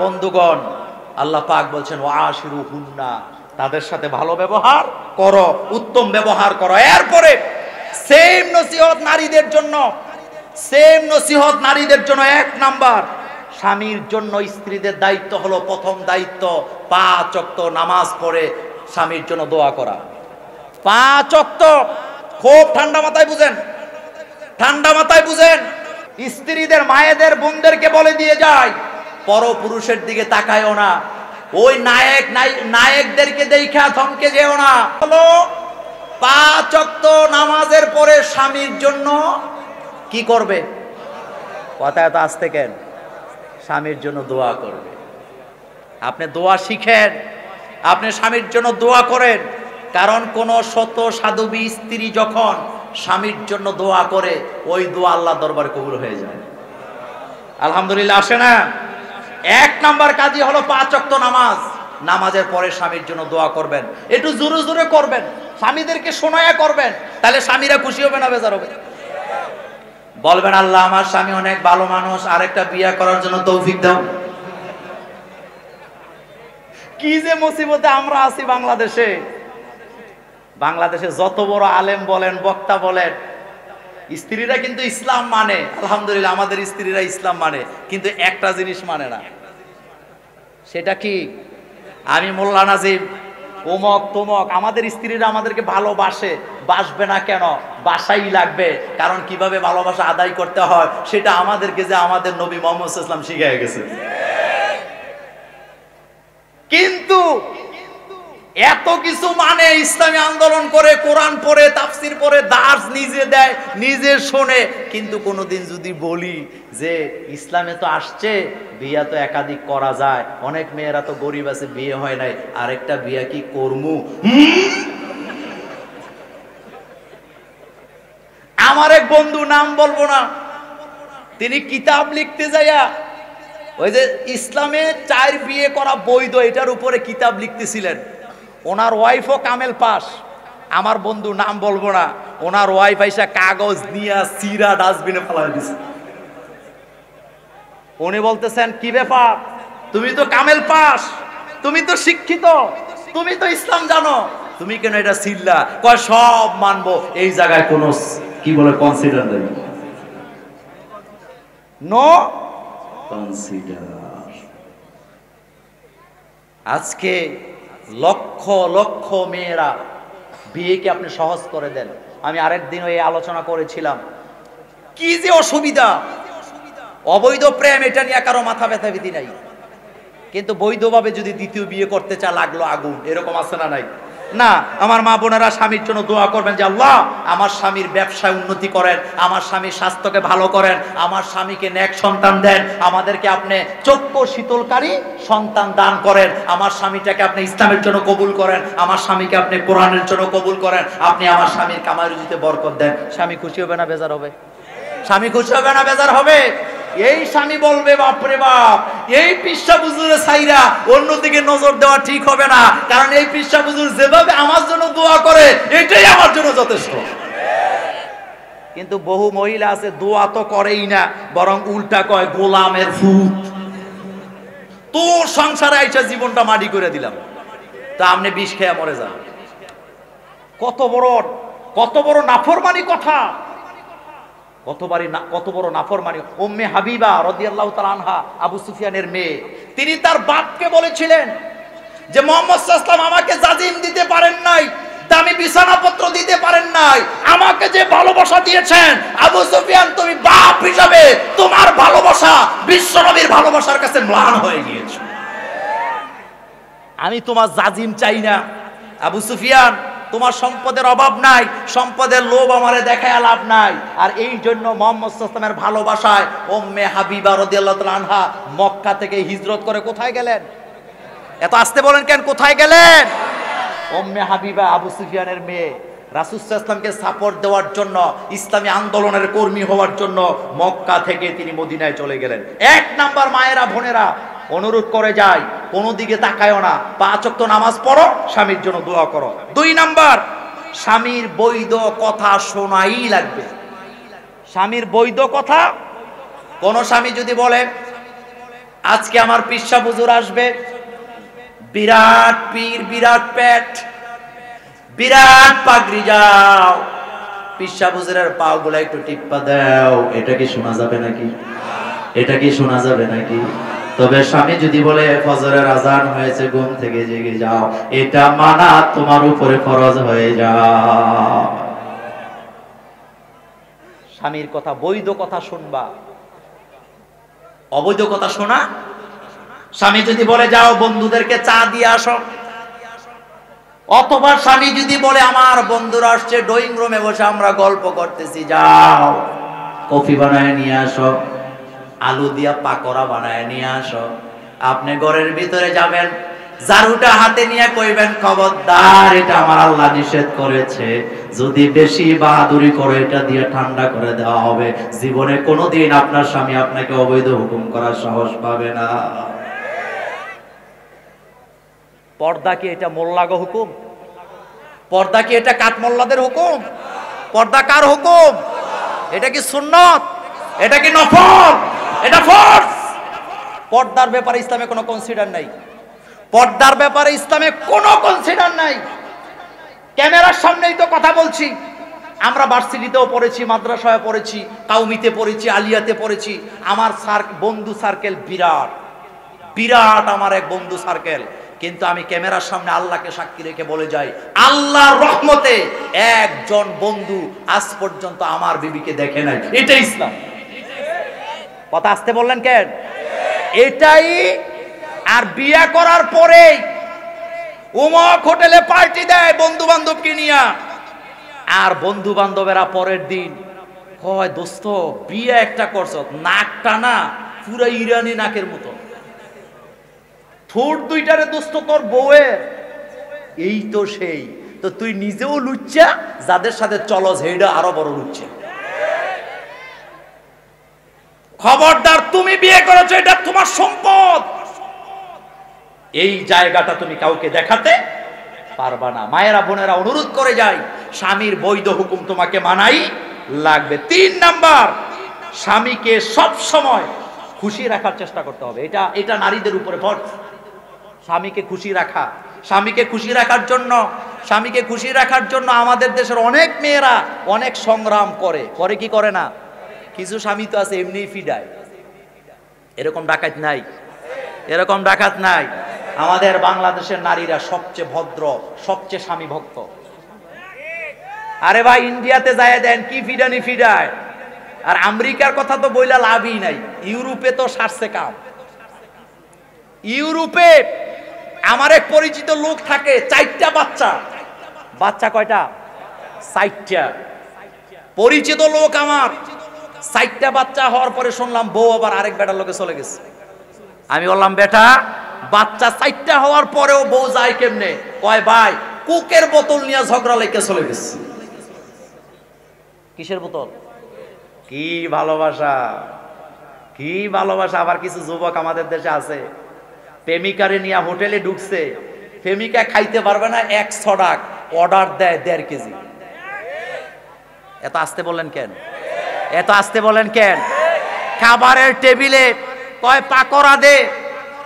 বন্ধুগণ, আল্লাহ পাক বলছেন ওয়াশিরুহুন্না, তাদের সাথে ভালো ব্যবহার করো, উত্তম ব্যবহার করো। এরপরে সেম নসিহত নারীদের জন্য 1 নাম্বার, স্বামীর জন্য স্ত্রীদের দায়িত্ব হলো, প্রথম দায়িত্ব 5 ওয়াক্ত নামাজ পড়ে স্বামীর জন্য দোয়া করা। 5 ওয়াক্ত, খুব ঠান্ডা মাথায় বুঝেন। স্ত্রীদের, মায়েদের, বোনদেরকে বলে দিয়ে যায়, পরপুরুষের দিকে তাকায়ও না, ওই নায়কদেরকে দেখা থমকে যেও না। হলো 5 ওয়াক্ত নামাজের পরে স্বামীর জন্য কি করবে? কথা এত আসতে কেন? স্বামীর জন্য দোয়া করবে। আপনি দোয়া শিখেন, আপনি স্বামীর জন্য দোয়া করেন, কারণ কোন শত সাধবী স্ত্রী যখন স্বামীর জন্য দোয়া করে, ওই দোয়া আল্লাহ দরবারে কবুল হয়ে যায়। আলহামদুলিল্লাহ আসে না? 1 নাম্বার কাজই হলো 5 ওয়াক্ত নামাজের পরে স্বামীর জন্য দোয়া করবেন। একটু জোরে জোরে করবেন, স্বামীদেরকে শোনায়া করবেন, তাহলে স্বামীরা খুশি হবে না বেজার হবে? বলবেন, আল্লাহ আমার স্বামী অনেক ভালো মানুষ, আরেকটা বিয়ে করার জন্য তৌফিক দাও। কি যে মুসিবতে আমরা আছি বাংলাদেশে যত বড় আলেম বলেন, বক্তা বলেন, স্ত্রীরা কিন্তু ইসলাম মানে, আলহামদুলিল্লাহ আমাদের স্ত্রীরা ইসলাম মানে, কিন্তু একটা জিনিস মানে না। সেটা কি? আমি মোল্লা নাজিম অমক তমক, আমাদের স্ত্রীরা আমাদেরকে বাসবে না কেন? বাসাই লাগবে, কারণ কিভাবে ভালোবাসা আদায় করতে হয় সেটা আমাদেরকে যে আমাদের নবী মুহাম্মদ সাল্লাল্লাহু আলাইহি ওয়াসাল্লাম শিখিয়ে গেছে। কিন্তু এত কিছু মানে, ইসলামী আন্দোলন করে, কোরআন পড়ে, তাফসির পড়ে, দার্স নিজে দেয়, নিজে শোনে, কিন্তু কোনোদিন যদি বলি যে ইসলামে তো আসছে বিয়া তো একাধিক করা যায়, অনেক মেয়েরা তো গরিব আছে, বিয়ে হয় নাই, আরেকটা বিয়া কি করমু? আমার এক বন্ধু, নাম বলবো না, তিনি কিতাব লিখতে যাইয়া ওই যে ইসলামে 4 বিয়ে করা বৈধ, এটার উপরে কিতাব লিখতেছিলেন। ওনার ওয়াইফও কামেল পাস। আমার বন্ধু, নাম বলবো না, ওনার ওয়াইফ আইসা কাগজ নিয়ে সিরা ডাস্টবিনে ফেলাই দিছে। উনি বলতেছেন, কি ব্যাপার, তুমি তো কামেল পাস, তুমি তো শিক্ষিত, তুমি তো ইসলাম জানো, তুমি কেন এটা ছিল্লা? কয় সব মানবো, এই জায়গায় কোন কি বলে কনসিডার দেব, নো কনসিডার। আজকে লক্ষ লক্ষ মেয়েরা বিয়েকে আপনি সহজ করে দেন। আমি আরেকদিন ওই আলোচনা করেছিলাম, কি যে অসুবিধা। অবৈধ প্রেম, এটা নিয়ে কারো মাথা ব্যথা ভীতি নাই, কিন্তু বৈধভাবে যদি দ্বিতীয় বিয়ে করতে চা, লাগলো আগুন। এরকম আছে না নাই? না, আমার মা বোনেরা স্বামীর জন্য দোয়া করবেন যে আল্লাহ আমার স্বামীর ব্যবসায় উন্নতি করেন, আমার স্বামীর স্বাস্থ্যকে ভালো করেন, আমার স্বামীকে নেক সন্তান দেন, আমাদেরকে আপনি চক্ষু শীতলকারী সন্তান দান করেন, আমার স্বামীটাকে আপনি ইসলামের জন্য কবুল করেন, আমার স্বামীকে আপনি কোরআনের জন্য কবুল করেন, আপনি আমার স্বামীর কামাই রুজিতে বরকত দেন। স্বামী খুশি হবে না বেজার হবে? স্বামী খুশি হবে না বেজার হবে? এই স্বামী বলবে, বাপরে বাপ, এই পিসা বুজুরে সাইরা অন্যদিকে নজর দেওয়া ঠিক হবে না, কারণ এই পিসা বুজুর যেভাবে আমার জন্য দোয়া করে, এটাই আমার জন্য যথেষ্ট। কিন্তু বহু মহিলা আছে, দোয়া তো করেই না, বরং উল্টা কয় গোলামের ফুট, তোর সংসারে আইসা জীবনটা মাটি করে দিলাম, তা আপনি বিষ খেয়ে মরে যান। কত বড় নাফরমানি কথা, কত বড় নাফরমানি। উম্মে হাবিবা রাদিয়াল্লাহু তাআলা আনহা, আবু সুফিয়ানের মেয়ে, তিনি তার বাপকে বলেছিলেন যে মুহাম্মদ সাল্লাল্লাহু আলাইহি ওয়াসাল্লাম আমাকে জাজিম দিতে পারেন নাই, দামি বিছানাপত্র দিতে পারেন নাই, আমাকে যে ভালোবাসা দিয়েছেন, আবু সুফিয়ান তুমি বাপ হিসাবে তোমার ভালোবাসা বিশ্বনবীর ভালোবাসার কাছে ম্লান হয়ে গিয়েছে। আমি তোমার জাজিম চাই না। আবু সুফিয়ান, তোমার সম্পদের অভাব নাই, সম্পদের লোভ আমারে দেখায় লাভ নাই। আর এই জন্য মুহাম্মদ সাল্লাল্লাহু আলাইহি ওয়াসাল্লামের ভালোবাসায় উম্মে হাবিবা রাদিয়াল্লাহু তাআলা আনহা মক্কা থেকে হিজরত করে কোথায় গেলেন? এত আসতে বলেন কেন? কোথায় গেলেন? উম্মে হাবিবা আবু সুফিয়ানের মেয়ে, রাসূল সাল্লাল্লাহু আলাইহি ওয়াসাল্লামকে সাপোর্ট দেওয়ার জন্য, ইসলামী আন্দোলনের কর্মী হওয়ার জন্য মক্কা থেকে তিনি মদিনায় চলে গেলেন। 1 নাম্বার, মায়েরা বোনেরা অনুরোধ করে যায়, কোনো দিকে তাকায়ও না, 5 ওয়াক্ত নামাজ পড়ো, স্বামীর জন্য দোয়া করো। 2 নাম্বার, স্বামীর বৈধ কথা শোনাই লাগবে। স্বামীর বৈধ কথা, কোন স্বামী যদি বলে আজকে আমার পিসা হুজুর আসবে, বিরাট পীর, বিরাট পেট, বিরাট পাগড়ি, যাও পিসা হুজুরের পা গুলা একটু টিপ্পা দাও। এটা কি শোনা যাবে নাকি? এটা কি শোনা যাবে নাকি? তবে স্বামী যদি বলে ফজরের আজান হয়েছে, ঘুম থেকে জেগে যাও, এটা মানা তোমার উপরে ফরজ হয়ে যাও। স্বামীর কথা, বৈধ কথা শুনবা, অবৈধ কথা শোনা। স্বামী যদি বলে যাও বন্ধুদেরকে চা দিয়ে আসো, অথবা স্বামী যদি বলে আমার বন্ধুরা আসছে, ড্রয়িং রুমে বসে আমরা গল্প করতেছি, যাও কফি বানায় নিয়ে আসো, আলু দিয়া পাকোড়া বানায় নিয়ে আসো। আপনি ঘরের ভিতরে যাবেন, ঝাড়ুটা হাতে নিয়ে কইবেন, খবরদার এটা আমার আল্লাহ নিষেধ করেছে, যদি বেশি বাহাদুরি করে এটা দিয়ে ঠান্ডা করে দেওয়া হবে। জীবনে কোনোদিন আপনার স্বামী আপনাকে অবৈধ হুকুম করার সাহস পাবে না। পর্দা কি এটা মোল্লাগো হুকুম? পর্দা কি এটা কাঠমোল্লাদের হুকুম? পর্দা কার হুকুম? এটা কি সুন্নত? এটা কি নফল? এটা ফরজ। পর্দার ব্যাপারে ইসলামে কোনো কনসিডার নাই। পর্দার ব্যাপারে ইসলামে কোনো কনসিডার নাই। ক্যামেরার সামনেই তো কথা বলছি। আমরা ভার্সিটিতেও পড়েছি, মাদ্রাসায় পড়েছি, কাউমিতে পড়েছি, আলিয়াতে পড়েছি। আমার বন্ধু সার্কেল বিরাট বিরাট, আমার এক বন্ধু সার্কেল। কিন্তু আমি ক্যামেরার সামনে আল্লাহকে সাক্ষী রেখে বলে যাই, আল্লাহর রহমতে একজন বন্ধু আজ পর্যন্ত আমার বিবিকে দেখে নাই। এটাই ইসলাম। কথা আসতে বললেন কেন? এটাই। আর বিয়ে করার পরে উমক হোটেলে পার্টি দেয় বন্ধু বান্ধবকে নিয়ে, আর বন্ধু বান্ধবেরা পরের দিন কয়, দোস্ত বিয়ে একটা করছ, নাকটা না পুরো ইরানি নাকের মতো, ঠোঁট দুইটারে দোস্ত তোর বউয়ের। এই তো সেই তো, তুই নিজেও লুচ্চা, যাদের সাথে চলো সেইটা আরো বড় লুচ্চা। খবরদার, তুমি বিয়ে করেছো, এটা তোমার সম্পদ, এই জায়গাটা তুমি কাউকে দেখাতে পারবা না। মায়েরা বোনেরা অনুরোধ করে যায়, স্বামীর বৈধ হুকুম তোমাকে মানাই লাগবে। 3 নাম্বার, স্বামীকে সব সময় খুশি রাখার চেষ্টা করতে হবে। এটা নারীদের উপরে ফরজ। স্বামীকে খুশি রাখা, স্বামীকে খুশি রাখার জন্য, স্বামীকে খুশি রাখার জন্য আমাদের দেশের অনেক মেয়েরা অনেক সংগ্রাম করে কি করে না? কিছু স্বামী তো আছে এমনি ফিডায়। এরকম ডাকাত নাই, এরকম ডাকাত নাই। আমাদের বাংলাদেশের নারীরা সবচেয়ে ভদ্র, সবচেয়ে স্বামী ভক্ত। আরে ভাই, ইন্ডিয়াতে যায় দেন কি ফিডানি ফিডায়। আর আমেরিকার কথা তো বইলা লাভই নাই। ইউরোপে তো সারছে কাম। ইউরোপে আমার এক পরিচিত লোক থাকে, 4টা বাচ্চা। বাচ্চা কয়টা? 4টা। পরিচিত লোক আমার, 4টা বাচ্চা হওয়ার পরে শুনলাম বউ আবার আরেক বেটার লোকে চলে গেছে। আমি বললাম, বেটা বাচ্চা 4টা হওয়ার পরেও বউ যায় কেমনে? কয় ভাই, কোকের বোতল নিয়ে ঝগড়া লেগে চলে গেছে। কিসের বোতল? কি ভালোবাসা, কি ভালোবাসা। আবার কিছু যুবক আমাদের দেশে আছে, প্রেমিকারে নিয়ে হোটেলে ঢুকছে, প্রেমিকা খাইতে পারবে না, 100 টাকা অর্ডার দেয় 1.5 কেজি। এত আসতে বললেন কেন? এত আসতে বলেন কেন? খাবারের টেবিলে কয় পাকোড়া দে,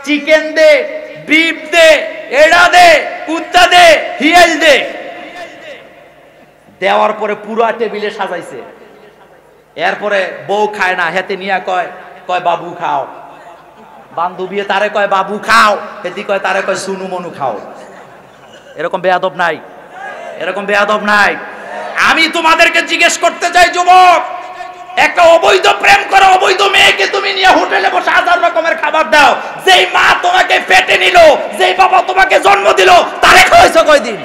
চিকেন দে, বিফ দে, এড়া দে, কুত্তা দে, হিয়াল দে। দেওয়ার পরে পুরা টেবিলে সাজাইছে। এরপরে বউ খায় না, হেতে নিয়ে কয় বাবু খাও। বান্ধবী তারে কয় বাবু খাও, হেতি কয় তারে কয় সুনু মনু খাও। এরকম বেয়াদব নাই? এরকম বেয়াদব নাই? আমি তোমাদেরকে জিজ্ঞেস করতে চাই, যুবক, একটা অবৈধ প্রেম করে অবৈধ মেয়েকে তুমি নিয়ে হোটেলে বসে 1000 রকমের খাবার দাও। যেই মা তোমাকে পেটে নিল, যেই বাবা তোমাকে জন্ম দিল, তারে খাওয়াইছো কয়দিন?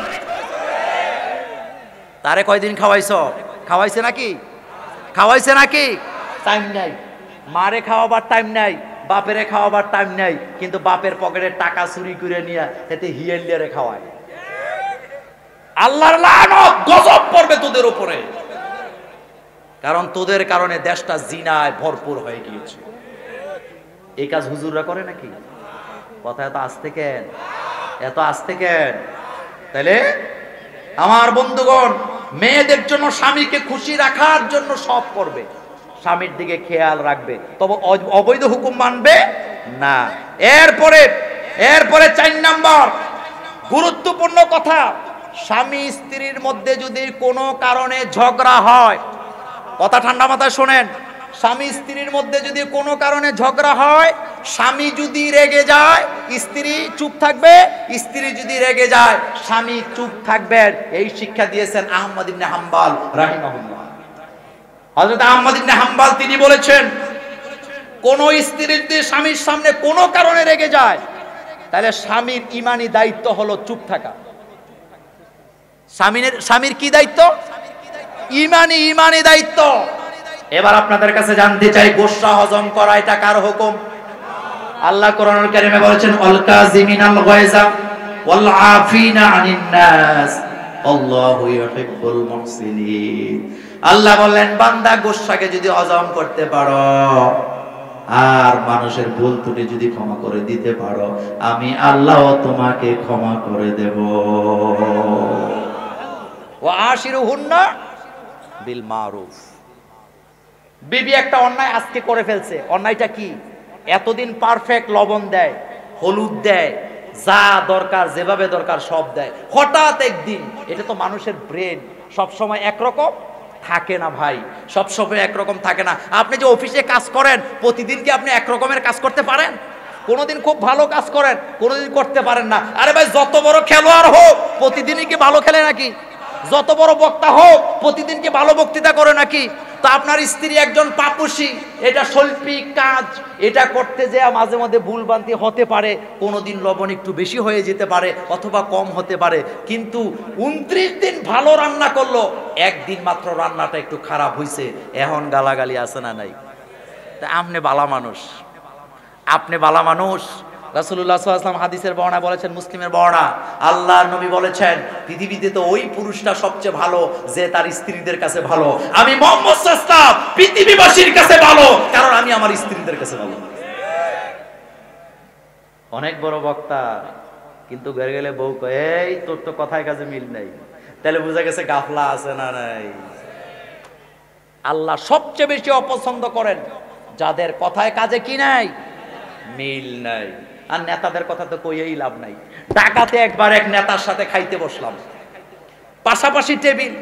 তারে কয়দিন খাওয়াইছো? খাওয়াইছে নাকি? খাওয়াইছে নাকি? টাইম নাই। মারে খাওয়াবার টাইম নাই, বাপেরে খাওয়াবার টাইম নাই, কিন্তু বাপের পকেটে টাকা চুরি করে নিয়ে এতে হিয়েলিয়ারে খাওয়ায়। আল্লাহর লানত, গজব পড়বে তোদের উপরে। কারণ তোদের কারণে দেশটা জিনায় ভরপুর হয়ে গিয়েছে। এই কাজ হুজুররা করে নাকি? কথা এত আসতে কেন? এত আসতে কেন? তাহলে আমার বন্ধুগণ, মেয়েদের জন্য স্বামীকে খুশি রাখার জন্য সব করবে, স্বামীর দিকে খেয়াল রাখবে, তবে অবৈধ হুকুম মানবে না। এরপরে 4 নম্বর গুরুত্বপূর্ণ কথা, স্বামী স্ত্রীর মধ্যে যদি কোনো কারণে ঝগড়া হয়, কথা ঠান্ডা মাথায় শোনেন, স্বামী স্ত্রীর মধ্যে যদি কোনো কারণে ঝগড়া হয়, স্বামী যদি রেগে যায় স্ত্রী চুপ থাকবে, স্ত্রী যদি রেগে যায় স্বামী চুপ থাকবেন। এই শিক্ষা দিয়েছেন আহমদ ইবনে হাম্বল রাহিমাহুল্লাহ। হযরত আহমদ ইবনে হাম্বল তিনি বলেছেন, কোন স্ত্রী যদি স্বামীর সামনে কোনো কারণে রেগে যায়, তাহলে স্বামীর ঈমানি দায়িত্ব হলো চুপ থাকা। স্বামীর কি দায়িত্ব? ঈমানি দায়িত্ব। এবার আপনাদের কাছে জানতে চাই, গোসা হজম করা এটা কার হুকুম? আল্লাহ কোরআনুল কারীমে বলেছেন, আল কাযিমিনাল গায়জা ওয়াল আফিনা আনিন নাস আল্লাহু ইউহিব্বুল মুহসিনিন। আল্লাহ বলেন, বান্দা গোসাকে যদি হজম করতে পারো আর মানুষের ভুল ত্রুটি যদি ক্ষমা করে দিতে পারো, আমি আল্লাহ তোমাকে ক্ষমা করে দেব। ওয়া আশিরুহুন্না বিল মারুফ। বিবি একটা অন্যায় আজকে করে ফেলছে, অন্যায়টা কি? এতদিন পারফেক্ট লবণ দেয়, হলুদ দেয়, যা দরকার যেভাবে দরকার সব দেয়, হঠাৎ একদিন, এটা তো মানুষের ব্রেন সব সময় একরকম থাকে না ভাই, সব সময় একরকম থাকে না। আপনি যে অফিসে কাজ করেন, প্রতিদিন কি আপনি একরকমের কাজ করতে পারেন? কোনোদিন খুব ভালো কাজ করেন, কোনোদিন করতে পারেন না। আরে ভাই, যত বড় খেলোয়াড় হোক প্রতিদিনই কি ভালো খেলে নাকি? যত বড় বক্তা হোক প্রতিদিন কি ভালো বক্তৃতা করে নাকি? তো আপনার স্ত্রী একজন পাপুষী, এটা শৈল্পিক কাজ, এটা করতে যে মাঝে মাঝে ভুলভ্রান্তি হতে পারে, কোনোদিন লবণ একটু বেশি হয়ে যেতে পারে অথবা কম হতে পারে, কিন্তু 29 দিন ভালো রান্না করলো, একদিন মাত্র রান্নাটা একটু খারাপ হয়েছে, এখন গালাগালি আছে না নাই? তা আপনি বালা মানুষ, আপনি বালা মানুষ। রাসূলুল্লাহ সাল্লাল্লাহু আলাইহি ওয়াসাল্লাম হাদিসের বর্ণনা বলেছেন, মুসলিমের বর্ণনা, আল্লাহর নবী বলেছেন, পৃথিবীতে তো ওই পুরুষটা সবচেয়ে ভালো যে তার স্ত্রীদের কাছে ভালো। আমি মুহাম্মদ সাল্লাল্লাহু আলাইহি ওয়াসাল্লাম পৃথিবীবাসীর কাছে ভালো, কারণ আমি আমার স্ত্রীদের কাছে ভালো। অনেক বড় বক্তা, কিন্তু ঘরে গেলে বউ কয়, এই তোর তো কথায় কাজে মিল নাই। তাহলে বোঝা গেছে গাফলা আছে না নাই? আল্লাহ সবচেয়ে বেশি অপছন্দ করেন যাদের কথায় কাজে কি নাই, মিল নাই। আর নেতাদের কথা তো কইয়েই লাভ নাই। ঢাকাতে একবার এক নেতার সাথে খাইতে বসলাম, পাশাপাশি টেবিল।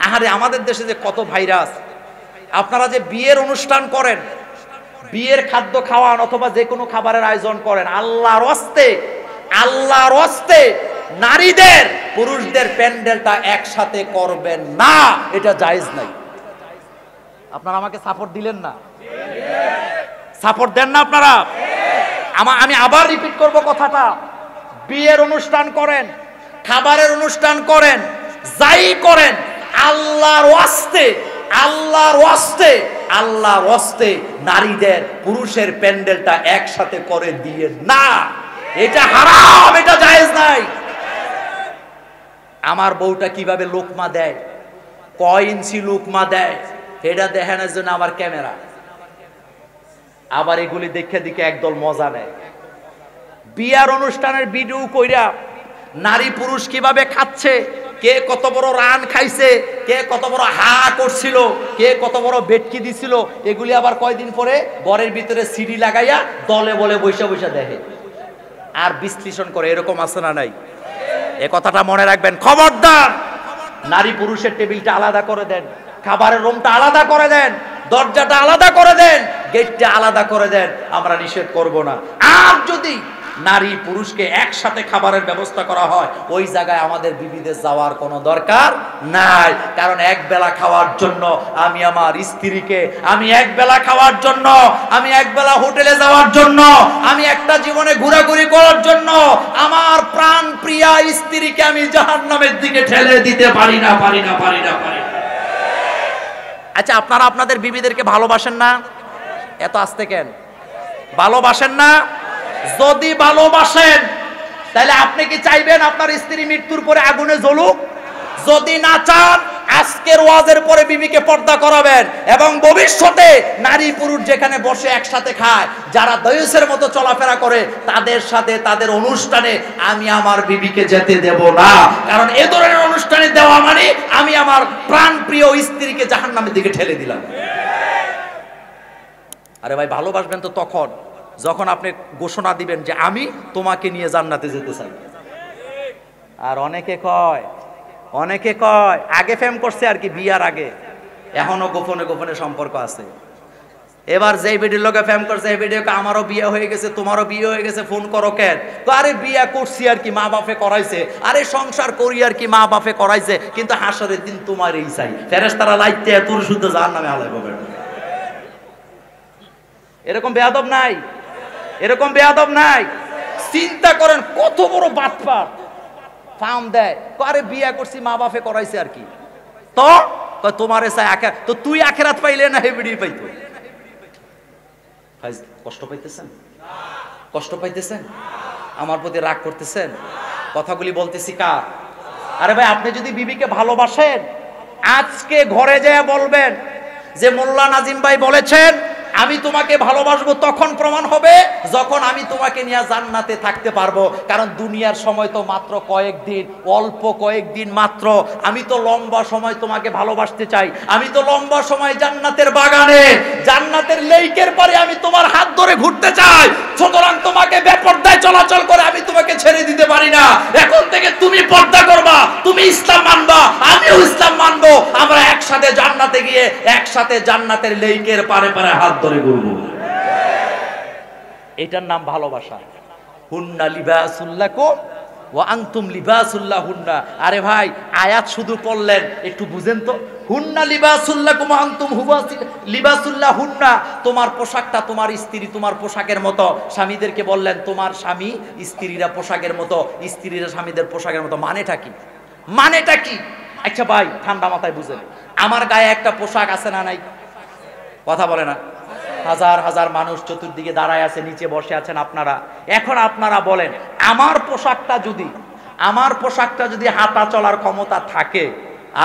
আহারে, আমাদের দেশে যে কত ভাইরাস। আপনারা যে বিয়ের অনুষ্ঠান করেন, বিয়ের খাদ্য খাওয়ান অথবা যে কোনো খাবারের আয়োজন করেন, আল্লাহর ওয়াস্তে নারীদের পুরুষদের প্যান্ডেলটা একসাথে করবেন না, এটা জায়েজ নাই। আপনারা আমাকে সাপোর্ট দিলেন না? সাপোর্ট দেন না আপনারা? আমি আবার রিপিট করব কথাটা, বিয়ের অনুষ্ঠান করেন, খাবারের অনুষ্ঠান করেন, যাই করেন, আল্লাহর ওয়াস্তে নারীদের পুরুষের প্যান্ডেলটা একসাথে করে দিয়ে না, এটা হারাম, এটা জায়েজ নাই। আমার বউটা কিভাবে লোকমা দেয়, কয় ইঞ্চি লোকমা দেয়, এটা দেখানোর জন্য আবার ক্যামেরা, আবার এগুলি দেখে দেখে একদল মজা নেয়। বিয়ার অনুষ্ঠানের ভিডিও কইরা নারী পুরুষ কিভাবে খাচ্ছে, কে কত বড় রান খাইছে, কে কত বড় হা করছিল, কে কত বড় বেটকি দিছিল, এগুলি আবার কয়দিন পরে ঘরের ভিতরে সিডি লাগাইয়া দলে বলে বৈশা বৈশা দেখে আর বিশ্লেষণ করে। এরকম আছে না নাই? এ কথাটা মনে রাখবেন, খবরদার। নারী পুরুষের টেবিলটা আলাদা করে দেন, খাবারের রুমটা আলাদা করে দেন, দরজাটা আলাদা করে দেন, গেটটা আলাদা করে দেন, আমরা নিষেধ করব না। আর যদি নারী পুরুষকে একসাথে খাবারের ব্যবস্থা করা হয়, ওই জায়গায় আমাদের বিবিদের যাওয়ার কোনো দরকার নাই। কারণ এক বেলা খাওয়ার জন্য আমি আমার স্ত্রীকে, আমি এক বেলা খাওয়ার জন্য, আমি এক বেলা হোটেলে যাওয়ার জন্য, আমি একটা জীবনে ঘোরাঘুরি করার জন্য আমার প্রাণ প্রিয়া স্ত্রীকে আমি জাহান্নামের দিকে ঠেলে দিতে পারি না। আচ্ছা, আপনারা আপনাদের বিবিদেরকে ভালোবাসেন না? এত আস্তে কেন? ভালোবাসেন না? যদি ভালোবাসেন তাহলে আপনি কি চাইবেন আপনার স্ত্রী মৃত্যুর পরে আগুনে জ্বলুক? যদি না চান, আজকের ওয়াজের পরে বিবিকে পর্দা করাবেন, এবং ভবিষ্যতে নারী পুরুষ যেখানে বসে একসাথে খায়, যারা দয়ুসের মতো চলাফেরা করে, তাদের সাথে তাদের অনুষ্ঠানে আমি আমার বিবিকে যেতে দেব না। কারণ এ ধরনের অনুষ্ঠানে দেওয়া মানে আমি আমার প্রাণ প্রিয় স্ত্রীকে জাহান্নামের দিকে ঠেলে দিলাম। আরে ভাই, ভালোবাসবেন তো তখন যখন আপনি ঘোষণা দিবেন যে আমি তোমাকে নিয়ে জান্নাতে যেতে চাই। আর অনেকে কয় আগে প্রেম করছে আর কি, বিয়ার আগে, এখনো গোপনে গোপনে সম্পর্ক আছে। এবার যেই ভিডিওর লোকে প্রেম করছে এই ভিডিওকে আমারও বিয়ে হয়ে গেছে, তোমারও বিয়ে হয়ে গেছে, ফোন করো কেন? আরে বিয়ে করছি আর কি, মা বাপে করাইছে, আরে সংসার করি আর কি, মা বাপে করাইছে, কিন্তু হাসরের দিন তোমার এই চাই, ফেরেশতারা লাইতে তোর শুদ্ধ জাহান্নামে হালাইবো। এরকম বেয়াদব নাই, এরকম বেয়াদব নাই। চিন্তা করেন কত বড় বাটপার, ফার্ম দেয়, আরে বিয়ে করছি মা বাপে করাইছে আর কি, তো তোমারে চাই আখের, তো তুই আখেরাত পাইলে না হেবিডি পাইতো? কষ্ট পাইতেছেন? কষ্ট পাইতেছেন? আমার প্রতি রাগ করতেছেন? কথাগুলি বলতেছি কার? আরে ভাই, আপনি যদি বিবিকে ভালোবাসেন আজকে ঘরে যেয়ে বলবেন যে মোল্লা নাজিম ভাই বলেছেন আমি তোমাকে ভালোবাসবো, তখন প্রমাণ হবে যখন আমি তোমাকে নিয়ে জান্নাতে থাকতে পারবো। কারণ দুনিয়ার সময় তো মাত্র কয়েকদিন, অল্প কয়েকদিন মাত্র। আমি তো লম্বা সময় তোমাকে ভালোবাসতে চাই, আমি তো লম্বা সময় জান্নাতের বাগানে, জান্নাতের লেকের পারে আমি তোমার হাত ধরে ঘুরতে চাই। সুতরাং তোমাকে বেপরদায় চলাচল করে আমি তোমাকে ছেড়ে দিতে পারি না। এখন থেকে তুমি পর্দা করবা, তুমি ইসলাম মানবা, আমিও ইসলাম মানবো, আমরা একসাথে জান্নাতে গিয়ে একসাথে জান্নাতের লেকের পারে পারে হাত ধরে ঘুরবো। এটার নাম ভালোবাসা। হুন্না লিবাসুল লাকুম ওয়া আনতুম লিবাসুল লাহুন্না। আরে ভাই, আয়াত শুধু পড়লেন, একটু বুঝেন তো। হুন্না লিবাসুল লাকুম ওয়া আনতুম লিবাসুল লাহুন্না, তোমার পোশাকটা তোমার স্ত্রী তোমার পোশাকের মতো। স্বামীদেরকে বললেন তোমার স্বামী স্ত্রীরা পোশাকের মতো, স্ত্রীরা স্বামীদের পোশাকের মতো। মানেটা কি? মানেটা কি? আচ্ছা ভাই, ঠান্ডা মাথায় বুঝেন, আমার গায়ে একটা পোশাক আছে না নাই? কথা বলে না? হাজার হাজার মানুষ চতুর্দিকে দাঁড়ায় আছে, নিচে বসে আছেন আপনারা। এখন আপনারা বলেন, আমার পোশাকটা যদি হাঁটা চলার ক্ষমতা থাকে,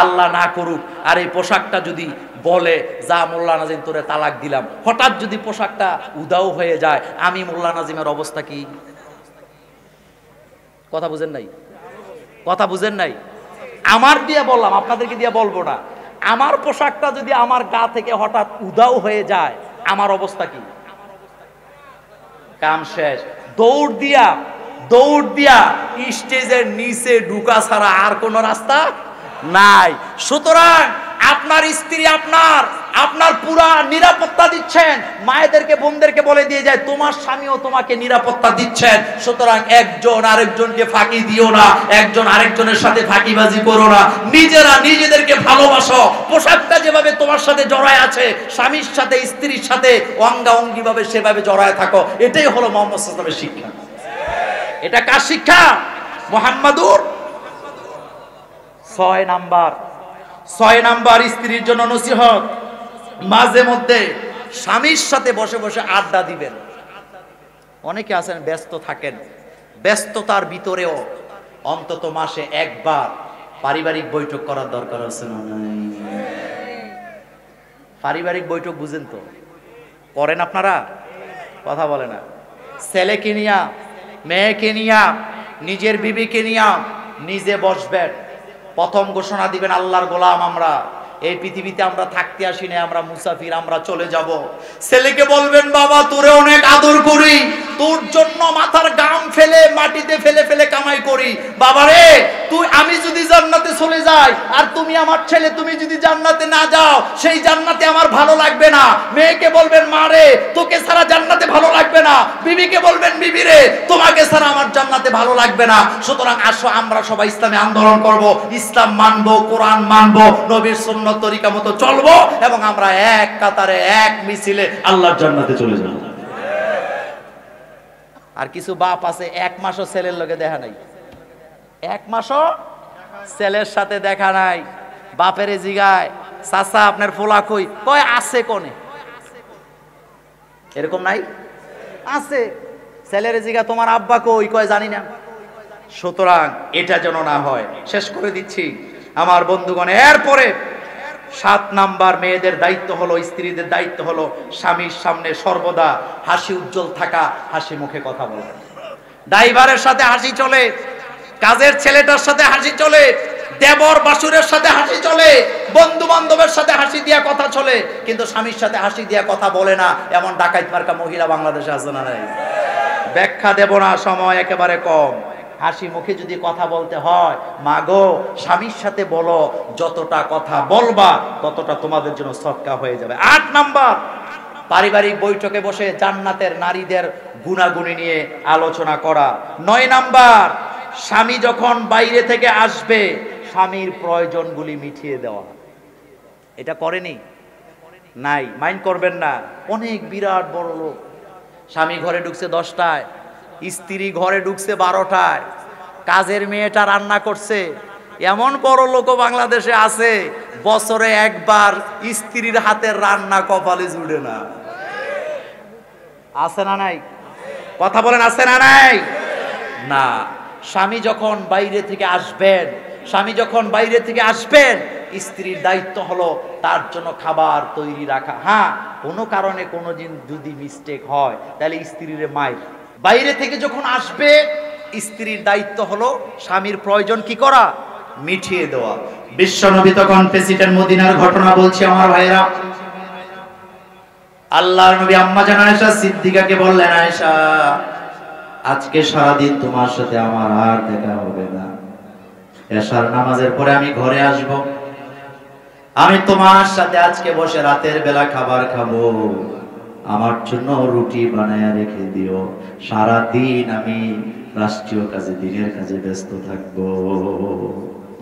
আল্লাহ না করুক, আর এই পোশাকটা যদি বলে যা মোল্লা নাজিম তোরে তালাক দিলাম, হঠাৎ যদি পোশাকটা উদাও হয়ে যায়, আমি মোল্লা নাজিমের অবস্থা কি? কথা বুঝেন নাই? কথা বুঝেন নাই? আমার দিয়ে বললাম, আপনাদেরকে দিয়ে বলবো না। আমার পোশাকটা যদি আমার গা থেকে হঠাৎ উদাও হয়ে যায়, আমার অবস্থা কি? কাম শেষ। দৌড় দিয়া স্টেজের নিচে ঢুকা ছাড়া আর কোন রাস্তা নাই। সুতরাং আপনার স্ত্রী আপনার পুরা নিরাপত্তা দিচ্ছেন। মায়েদেরকে বোনদেরকে বলে দিয়ে যায় তোমার স্বামীও তোমাকে নিরাপত্তা দিচ্ছেন। সুতরাং একজন আরেকজনকে ফাঁকি দিও না, একজন আরেকজনের সাথে ফাঁকিবাজি করো না, নিজেরা নিজেদেরকে ভালোবাসো। পোশাকটা যেভাবে তোমার সাথে জড়ায় আছে, স্বামীর সাথে স্ত্রীর সাথে অঙ্গাঅঙ্গি ভাবে সেভাবে জড়ায় থাকো। এটাই হলো মুহাম্মদ সাল্লাল্লাহু আলাইহি ওয়াসাল্লামের শিক্ষা। এটা কার শিক্ষা? মুহাম্মাদুর। 6 নাম্বার স্ত্রীর জন্য নসিহত, মাঝে মধ্যে স্বামীর সাথে বসে বসে আড্ডা দিবেন। অনেকে আছেন ব্যস্ত থাকেন, ব্যস্ততার ভিতরেও অন্তত মাসে একবার পারিবারিক বৈঠক করার দরকার আছে না? পারিবারিক বৈঠক বুঝেন তো? করেন আপনারা? কথা বলে না। ছেলেকে নিয়া, মেয়েকে নিয়া, নিজের বিবিকে নিয়া নিজে বসবেন, প্রথম ঘোষণা দিবেন আল্লাহর গোলাম আমরা, এই পৃথিবীতে আমরা থাকতে আসি না, আমরা মুসাফির, আমরা চলে যাব। ছেলেকে বলবেন বাবা তোরে অনেক আদর করি, তোর জন্য মাথার গাম ফেলে মাটিতে ফেলে ফেলে কামাই করি। বাবা রে, আমি যদি জান্নাতে চলে যাই আর তুমি আমার ছেলে, তুমি যদি জান্নাতে না যাও, সেই জান্নাতে আমার ভালো লাগবে না। মেয়েকে বলবেন মা রে, তোকে ছাড়া জান্নাতে ভালো লাগবে না। বিবিকে বলবেন বিবি রে, তোমাকে ছাড়া আমার জান্নাতে ভালো লাগবে না। সুতরাং আসো আমরা সবাই ইসলামে আন্দোলন করব, ইসলাম মানবো, কোরআন মানবো, নবীর সুন্নাত তরিকা মতো চলবো, এবং আমরা এক কাতারে এক মিছিলে আল্লাহর জান্নাতে চলে যাব। আর কিছু বাপ আছে 1 মাসও ছেলের লগে দেখা নাই, 1 মাসও ছেলের সাথে দেখা নাই। বাপেরে জিগায় চাচা আপনার ফোলা কই, কয় আছে কোনে। এরকম নাই? আছে। ছেলের জিগা তোমার আব্বা কই, কয় জানি না। সুতরাং এটা যেন না হয়। শেষ করে দিচ্ছি আমার বন্ধুগণ। এরপরে 7 নাম্বার মেয়েদের দায়িত্ব হলো, স্ত্রীদের দায়িত্ব হলো স্বামীর সামনে সর্বদা হাসি উজ্জ্বল থাকা, হাসি মুখে কথা বলা। ড্রাইভারের সাথে হাসি চলে, কাজের ছেলেটার সাথে হাসি চলে, দেবর বাসুরের সাথে হাসি চলে, বন্ধু বান্ধবের সাথে হাসি দিয়া কথা চলে, কিন্তু স্বামীর সাথে হাসি দিয়া কথা বলে না, এমন ডাকাইত মার্কা মহিলা বাংলাদেশে আছে না নাই? ব্যাখ্যা দেব না, সময় একেবারে কম। হাসি মুখে যদি কথা বলতে হয়, মা গো স্বামীর সাথে বলো, যতটা কথা বলবা ততটা তোমাদের জন্য সদকা হয়ে যাবে। 8 নাম্বার, পারিবারিক বৈঠকে বসে জান্নাতের নারীদের গুণাগুণী নিয়ে আলোচনা করা। 9 নাম্বার, স্বামী যখন বাইরে থেকে আসবে স্বামীর প্রয়োজনগুলি মিটিয়ে দেওয়া। এটা করেনি? নাই, মাইন্ড করবেন না। অনেক বিরাট বড় লোক, স্বামী ঘরে ঢুকছে 10টায়, স্ত্রী ঘরে ঢুকছে 12টায়, কাজের মেয়েটা রান্না করছে। এমন বড় লোকও বাংলাদেশে আছে, বছরে একবার স্ত্রীর হাতের রান্না কপালে জুড়ে না। আছে না নাই? কথা বলেন, আছে না নাই? না। স্বামী যখন বাইরে থেকে আসবেন, স্বামী যখন বাইরে থেকে আসবেন, স্ত্রীর দায়িত্ব হলো তার জন্য খাবার তৈরি রাখা। হ্যাঁ, কোনো কারণে কোনো দিন যদি মিস্টেক হয় তাহলে স্ত্রীর মায়ের। বাইরে থেকে যখন আসবে স্ত্রীর দায়িত্ব হলো স্বামীর প্রয়োজন কি করা? মিটিয়ে দেওয়া। বিশ্বনবী তখন প্রেসিডেন্ট মদিনার ঘটনা বলছি আমার ভাইরা। আল্লাহর নবী আম্মা জান আয়েশা সিদ্দিকাকে বললেন, আয়েশা আজকে সারাদিন তোমার সাথে আমার আর দেখা হবে না, এশার নামাজের পরে আমি ঘরে আসব, আমি তোমার সাথে আজকে বসে রাতের বেলা খাবার খাবো, আমার জন্য রুটি বানায়া রেখে দিও, সারা দিন আমি রাষ্ট্রীয় কাজে দিনের কাজে ব্যস্ত থাকবো।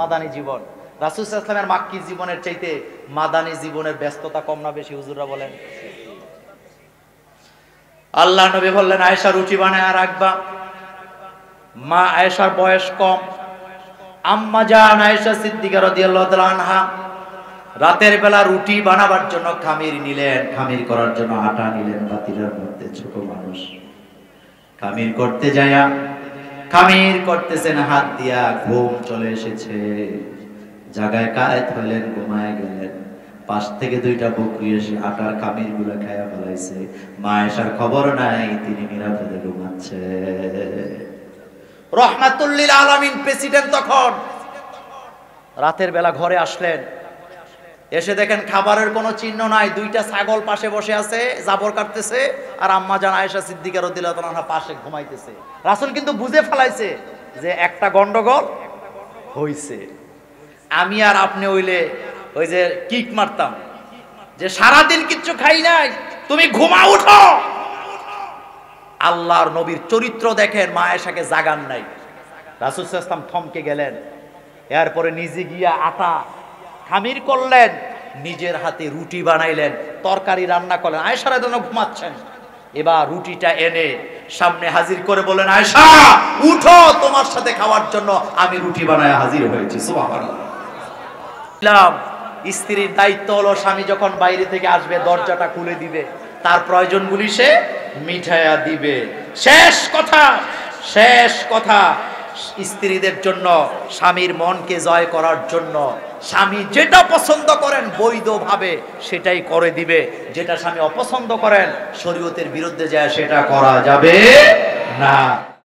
মাদানী জীবন, রাসূল সাল্লাল্লাহু আলাইহি ওয়াসাল্লামের মাক্কি জীবনের চাইতে মাদানী জীবনের ব্যস্ততা কম না বেশি? হুজুররা বলেন। আল্লাহ নবী বললেন, আয়েশা রুটি বানায়া রাখবা। মা আয়েশার বয়স কম, আম্মা জান আয়েশা সিদ্দিকা রাদিয়াল্লাহু তাআলা আনহা রাতের বেলা রুটি বানাবার জন্য খামির নিলেন, খামির করার জন্য আটা নিলেন পাতিলের মধ্যে। ছোট মানুষ খামির করতে যায়া খামির করতেছেন হাত দিয়া, ঘুম চলে এসেছে, জায়গায় কায়েত হলেন, ঘুমায় গেলেন। পাশ থেকে 2টা বকরি এসে আটার খামির গুলো খায়া ফেলাইছে। মা আয়েশার খবর নাই, তিনি নিরাপদে ঘুমাচ্ছে। রহমাতুল লিল আলামিন প্রেসিডেন্ট তখন রাতের বেলা ঘরে আসলেন, এসে দেখেন খাবারের কোনো চিহ্ন নাই, 2টা ছাগল পাশে বসে আছে, জাবর কাটতেছে, আর আম্মা জান আয়েশা সিদ্দিকা রাদিয়াল্লাহু তাআলা পাশে ঘুমাইতেছে। রাসূল কিন্তু বুঝে ফেলাইছে যে একটা গন্ডগোল হইছে। আমি আর আপনি হইলে ওই যে কিক মারতাম যে সারাদিন কিচ্ছু খাই নাই, তুমি ঘুমা, উঠো। আল্লাহর নবীর চরিত্র দেখেন, মা আয়েশাকে জাগান নাই। রাসূল সাল্লাল্লাহু আলাইহি ওয়াসাল্লাম থমকে গেলেন, এরপরে নিজে গিয়া আটা খামির করলেন, নিজের হাতে রুটি বানাইলেন, তরকারি রান্না করলেন। আয়েশা রাদিয়াল্লাহু আনহা ঘুমাচ্ছেন, এবার রুটিটা এনে সামনে হাজির করে বলেন, আয়েশা উঠো, তোমার সাথে খাওয়ার জন্য আমি রুটি বানায় হাজির হয়েছি। সুবহানাল্লাহ। স্ত্রীর দায়িত্ব হলো স্বামী যখন বাইরে থেকে আসবে দরজাটা খুলে দিবে, তার প্রয়োজনগুলি সে মিটায়া দিবে। শেষ কথা, শেষ কথা, স্ত্রীদের জন্য স্বামীর মনকে জয় করার জন্য স্বামী যেটা পছন্দ করেন বৈধভাবে সেটাই করে দিবে, যেটা স্বামী অপছন্দ করেন শরীয়তের বিরুদ্ধে যায় সেটা করা যাবে না।